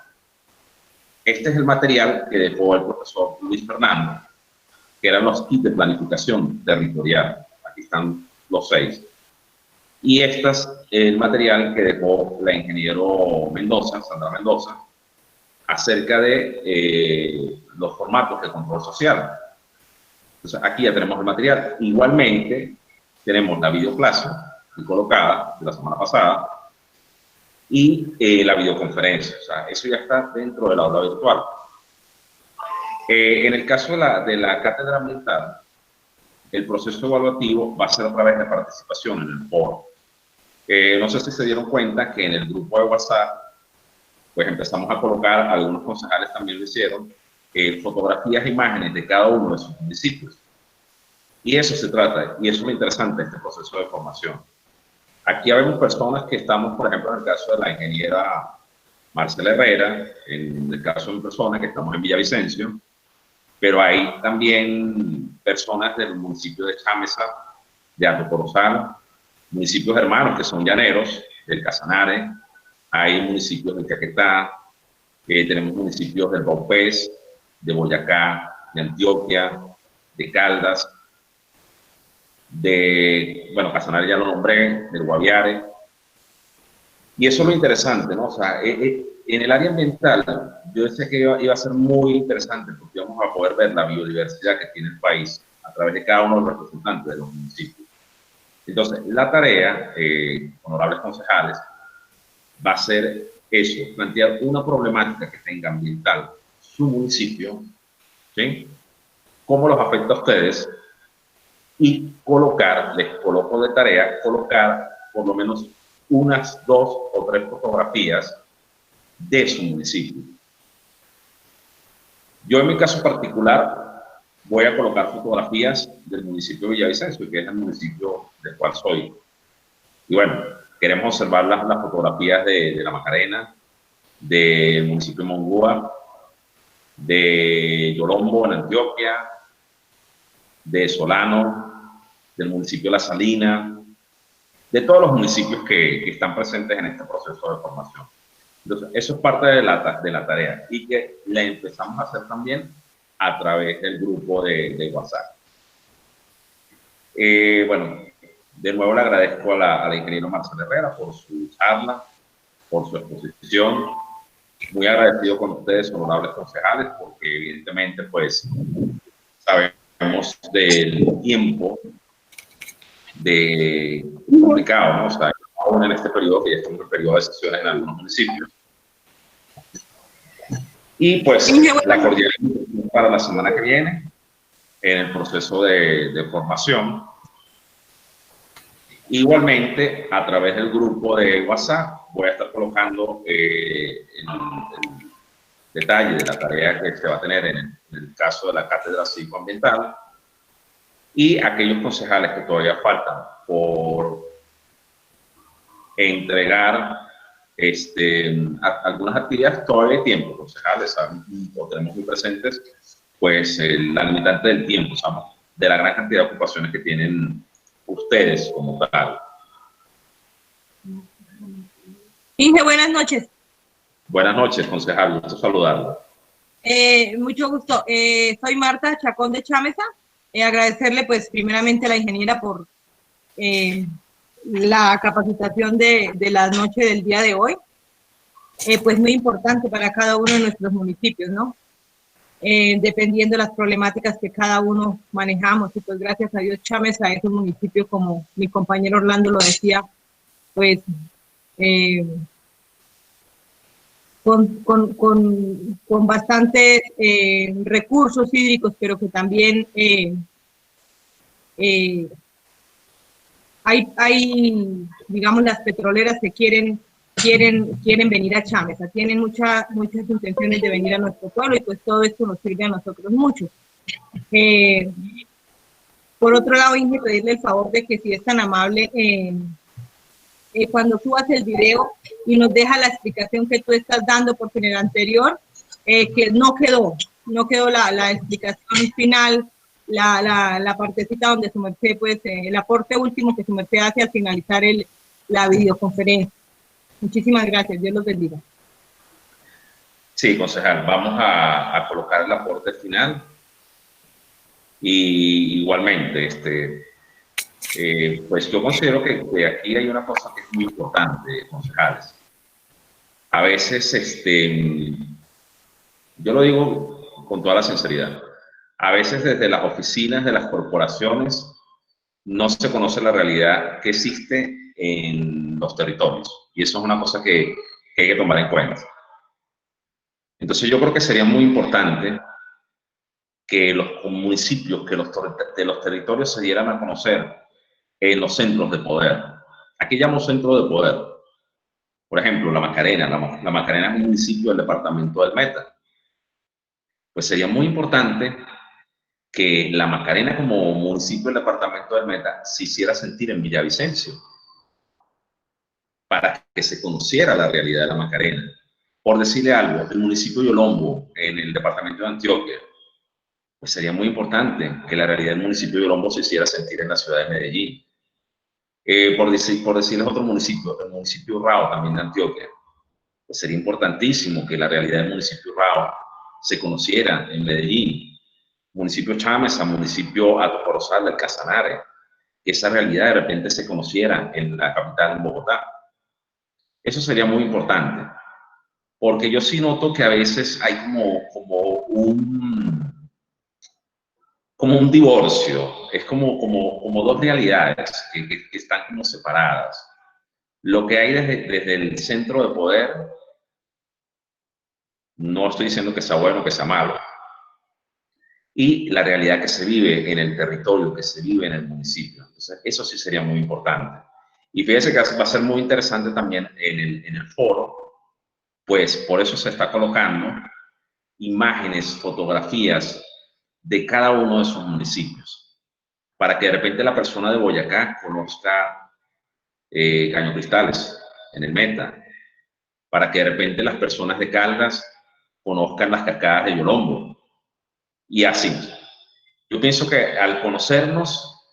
Este es el material que dejó el profesor Luis Fernando, que eran los kits de planificación territorial. Aquí están los 6. Y este es el material que dejó la ingeniero Mendoza, Sandra Mendoza, acerca de los formatos de control social. Entonces, aquí ya tenemos el material. Igualmente, tenemos la videoclase colocada de la semana pasada y la videoconferencia. O sea, eso ya está dentro del aula virtual. En el caso de la cátedra ambiental, el proceso evaluativo va a ser a través de participación en el foro. No sé si se dieron cuenta que en el grupo de WhatsApp, pues empezamos a colocar, algunos concejales también lo hicieron, fotografías e imágenes de cada uno de sus municipios. Y eso se trata, y eso es lo interesante de este proceso de formación. Aquí vemos personas que estamos, por ejemplo, en el caso de la ingeniera Marcela Herrera, en el caso de mi persona, que estamos en Villavicencio, pero hay también personas del municipio de Chámeza, de Alto Corozal, municipios hermanos que son llaneros, del Casanare, hay municipios de Caquetá, tenemos municipios del Baupés, de Boyacá, de Antioquia, de Caldas, bueno, Casanare ya lo nombré, del Guaviare. Y eso es lo interesante, ¿no? O sea, en el área ambiental, yo decía que iba a ser muy interesante porque vamos a poder ver la biodiversidad que tiene el país a través de cada uno de los representantes de los municipios. Entonces, la tarea, honorables concejales, va a ser eso, plantear una problemática que tenga ambiental su municipio, ¿sí? ¿Cómo los afecta a ustedes? Y colocar, les coloco de tarea, colocar por lo menos unas 2 o 3 fotografías de su municipio. Yo en mi caso particular voy a colocar fotografías del municipio de Villavicencio, que es el municipio del cual soy. Y bueno, queremos observar las fotografías de La Macarena, del municipio de Mongúa, de Yolombo en Antioquia, de Solano, del municipio de La Salina, de todos los municipios que están presentes en este proceso de formación. Entonces, eso es parte de la tarea y que la empezamos a hacer también a través del grupo de WhatsApp. Bueno, de nuevo le agradezco a la ingeniera Marcela Herrera por su charla, por su exposición. Muy agradecido con ustedes, honorables concejales, porque evidentemente pues sabemos del tiempo complicado, ¿no? O sea, aún en este periodo, que ya estamos en el periodo de sesiones en algunos municipios. Y pues la cordial invitación para la semana que viene en el proceso de formación. Igualmente, a través del grupo de WhatsApp, voy a estar colocando el detalle de la tarea que se va a tener en el caso de la cátedra cívico-ambiental, y aquellos concejales que todavía faltan por entregar algunas actividades. Todavía hay tiempo, concejales, lo tenemos muy presentes, pues la limitante del tiempo, ¿sabes? De la gran cantidad de ocupaciones que tienen ustedes como tal. Inge, buenas noches. Buenas noches, concejal, gusto saludarlo. Mucho gusto. Soy Marta Chacón de Chámeza. Agradecerle, pues, primeramente a la ingeniera por la capacitación de la noche del día de hoy. Pues muy importante para cada uno de nuestros municipios, ¿no? Dependiendo de las problemáticas que cada uno manejamos. Y pues gracias a Dios Chámeza es un municipio, como mi compañero Orlando lo decía, pues con bastantes recursos hídricos, pero que también hay, digamos, las petroleras que quieren venir a Chámeza, tienen muchas intenciones de venir a nuestro pueblo, y pues todo esto nos sirve a nosotros mucho. Por otro lado, Inge, pedirle el favor de que si es tan amable, cuando subas el video y nos deja la explicación que tú estás dando, porque en el anterior que no quedó la explicación final, la partecita donde su merced, pues el aporte último que su merced hace al finalizar la videoconferencia. Muchísimas gracias, Dios los bendiga. Sí, concejal, vamos a colocar el aporte final. Y igualmente, pues yo considero que aquí hay una cosa que es muy importante, concejales. A veces, yo lo digo con toda la sinceridad, a veces desde las oficinas de las corporaciones no se conoce la realidad que existe en los territorios, y eso es una cosa que hay que tomar en cuenta. Entonces yo creo que sería muy importante que los municipios, que de los territorios se dieran a conocer en los centros de poder. Aquí llamo centro de poder. Por ejemplo, La Macarena. La Macarena es un municipio del departamento del Meta. Pues sería muy importante que La Macarena, como municipio del departamento del Meta, se hiciera sentir en Villavicencio, para que se conociera la realidad de La Macarena. Por decirle algo, el municipio de Yolombo, en el departamento de Antioquia, pues sería muy importante que la realidad del municipio de Yolombo se hiciera sentir en la ciudad de Medellín. Por decirles otro municipio, el municipio Urrao, también de Antioquia, pues sería importantísimo que la realidad del municipio Urrao se conociera en Medellín. Municipio Chámeza, municipio Atocorozal del Casanare, que esa realidad de repente se conociera en la capital, en Bogotá. Eso sería muy importante, porque yo sí noto que a veces hay como un divorcio, es como dos realidades que están como separadas. Lo que hay desde el centro de poder, no estoy diciendo que sea bueno o que sea malo, y la realidad que se vive en el territorio, que se vive en el municipio. Entonces, eso sí sería muy importante. Y fíjese que va a ser muy interesante también en el foro, pues por eso se está colocando imágenes, fotografías de cada uno de sus municipios, para que de repente la persona de Boyacá conozca Caño Cristales en el Meta, para que de repente las personas de Caldas conozcan las cascadas de Yolombo, y así. Yo pienso que al conocernos,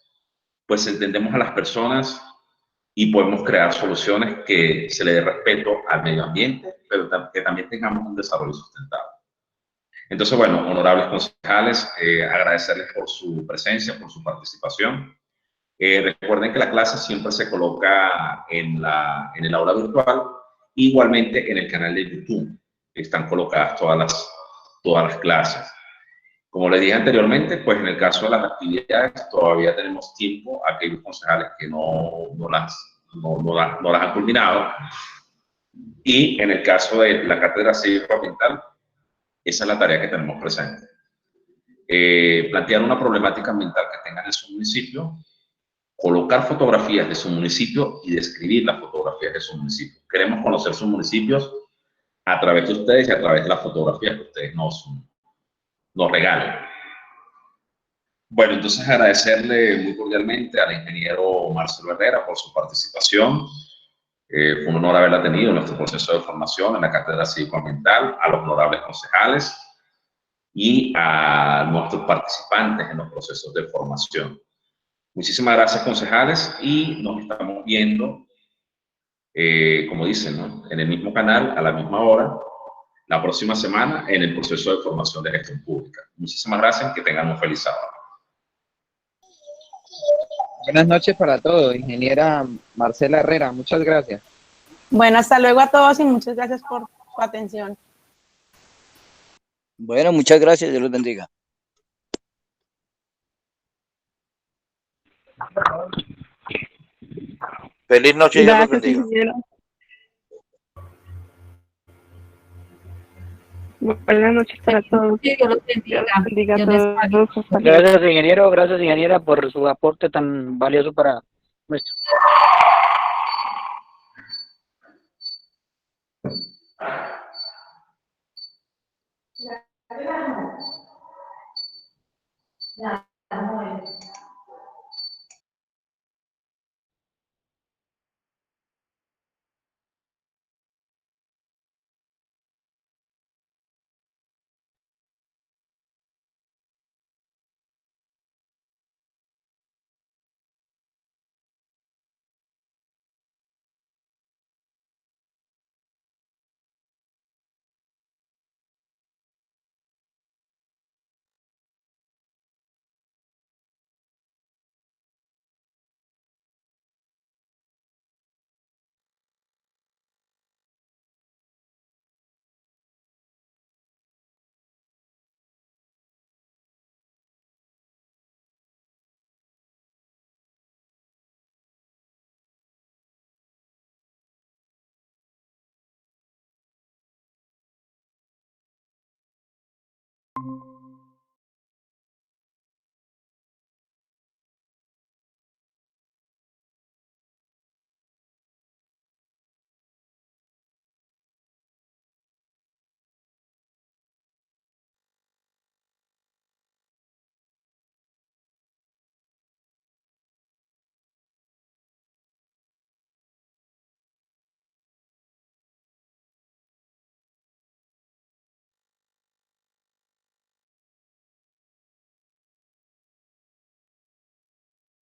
pues entendemos a las personas y podemos crear soluciones que se le dé respeto al medio ambiente, pero que también tengamos un desarrollo sustentable. Entonces, bueno, honorables concejales, agradecerles por su presencia, por su participación. Recuerden que la clase siempre se coloca en el aula virtual, igualmente en el canal de YouTube. Están colocadas todas las clases. Como les dije anteriormente, pues en el caso de las actividades todavía tenemos tiempo a aquellos concejales que no las han culminado. Y en el caso de la cátedra cívico-ambiental, esa es la tarea que tenemos presente. Plantear una problemática ambiental que tengan en su municipio, colocar fotografías de su municipio y describir las fotografías de su municipio. Queremos conocer sus municipios a través de ustedes y a través de las fotografías que ustedes nos regalen. Bueno, entonces agradecerle muy cordialmente al ingeniero Marcelo Herrera por su participación. Fue un honor haberla tenido en nuestro proceso de formación en la Cátedra Cívico-Ambiental, a los honorables concejales y a nuestros participantes en los procesos de formación. Muchísimas gracias, concejales, y nos estamos viendo, como dicen, ¿no?, en el mismo canal, a la misma hora, la próxima semana, en el proceso de formación de gestión pública. Muchísimas gracias, que tengan un feliz sábado. Buenas noches para todos, ingeniera Marcela Herrera, muchas gracias. Bueno, hasta luego a todos y muchas gracias por su atención. Bueno, muchas gracias, Dios los bendiga. Feliz noche y Dios los bendiga. Ingeniero. Buenas noches para todos. Dios los bendiga. Dios los bendiga. Gracias, ingeniero. Gracias, ingeniera, por su aporte tan valioso para nuestro.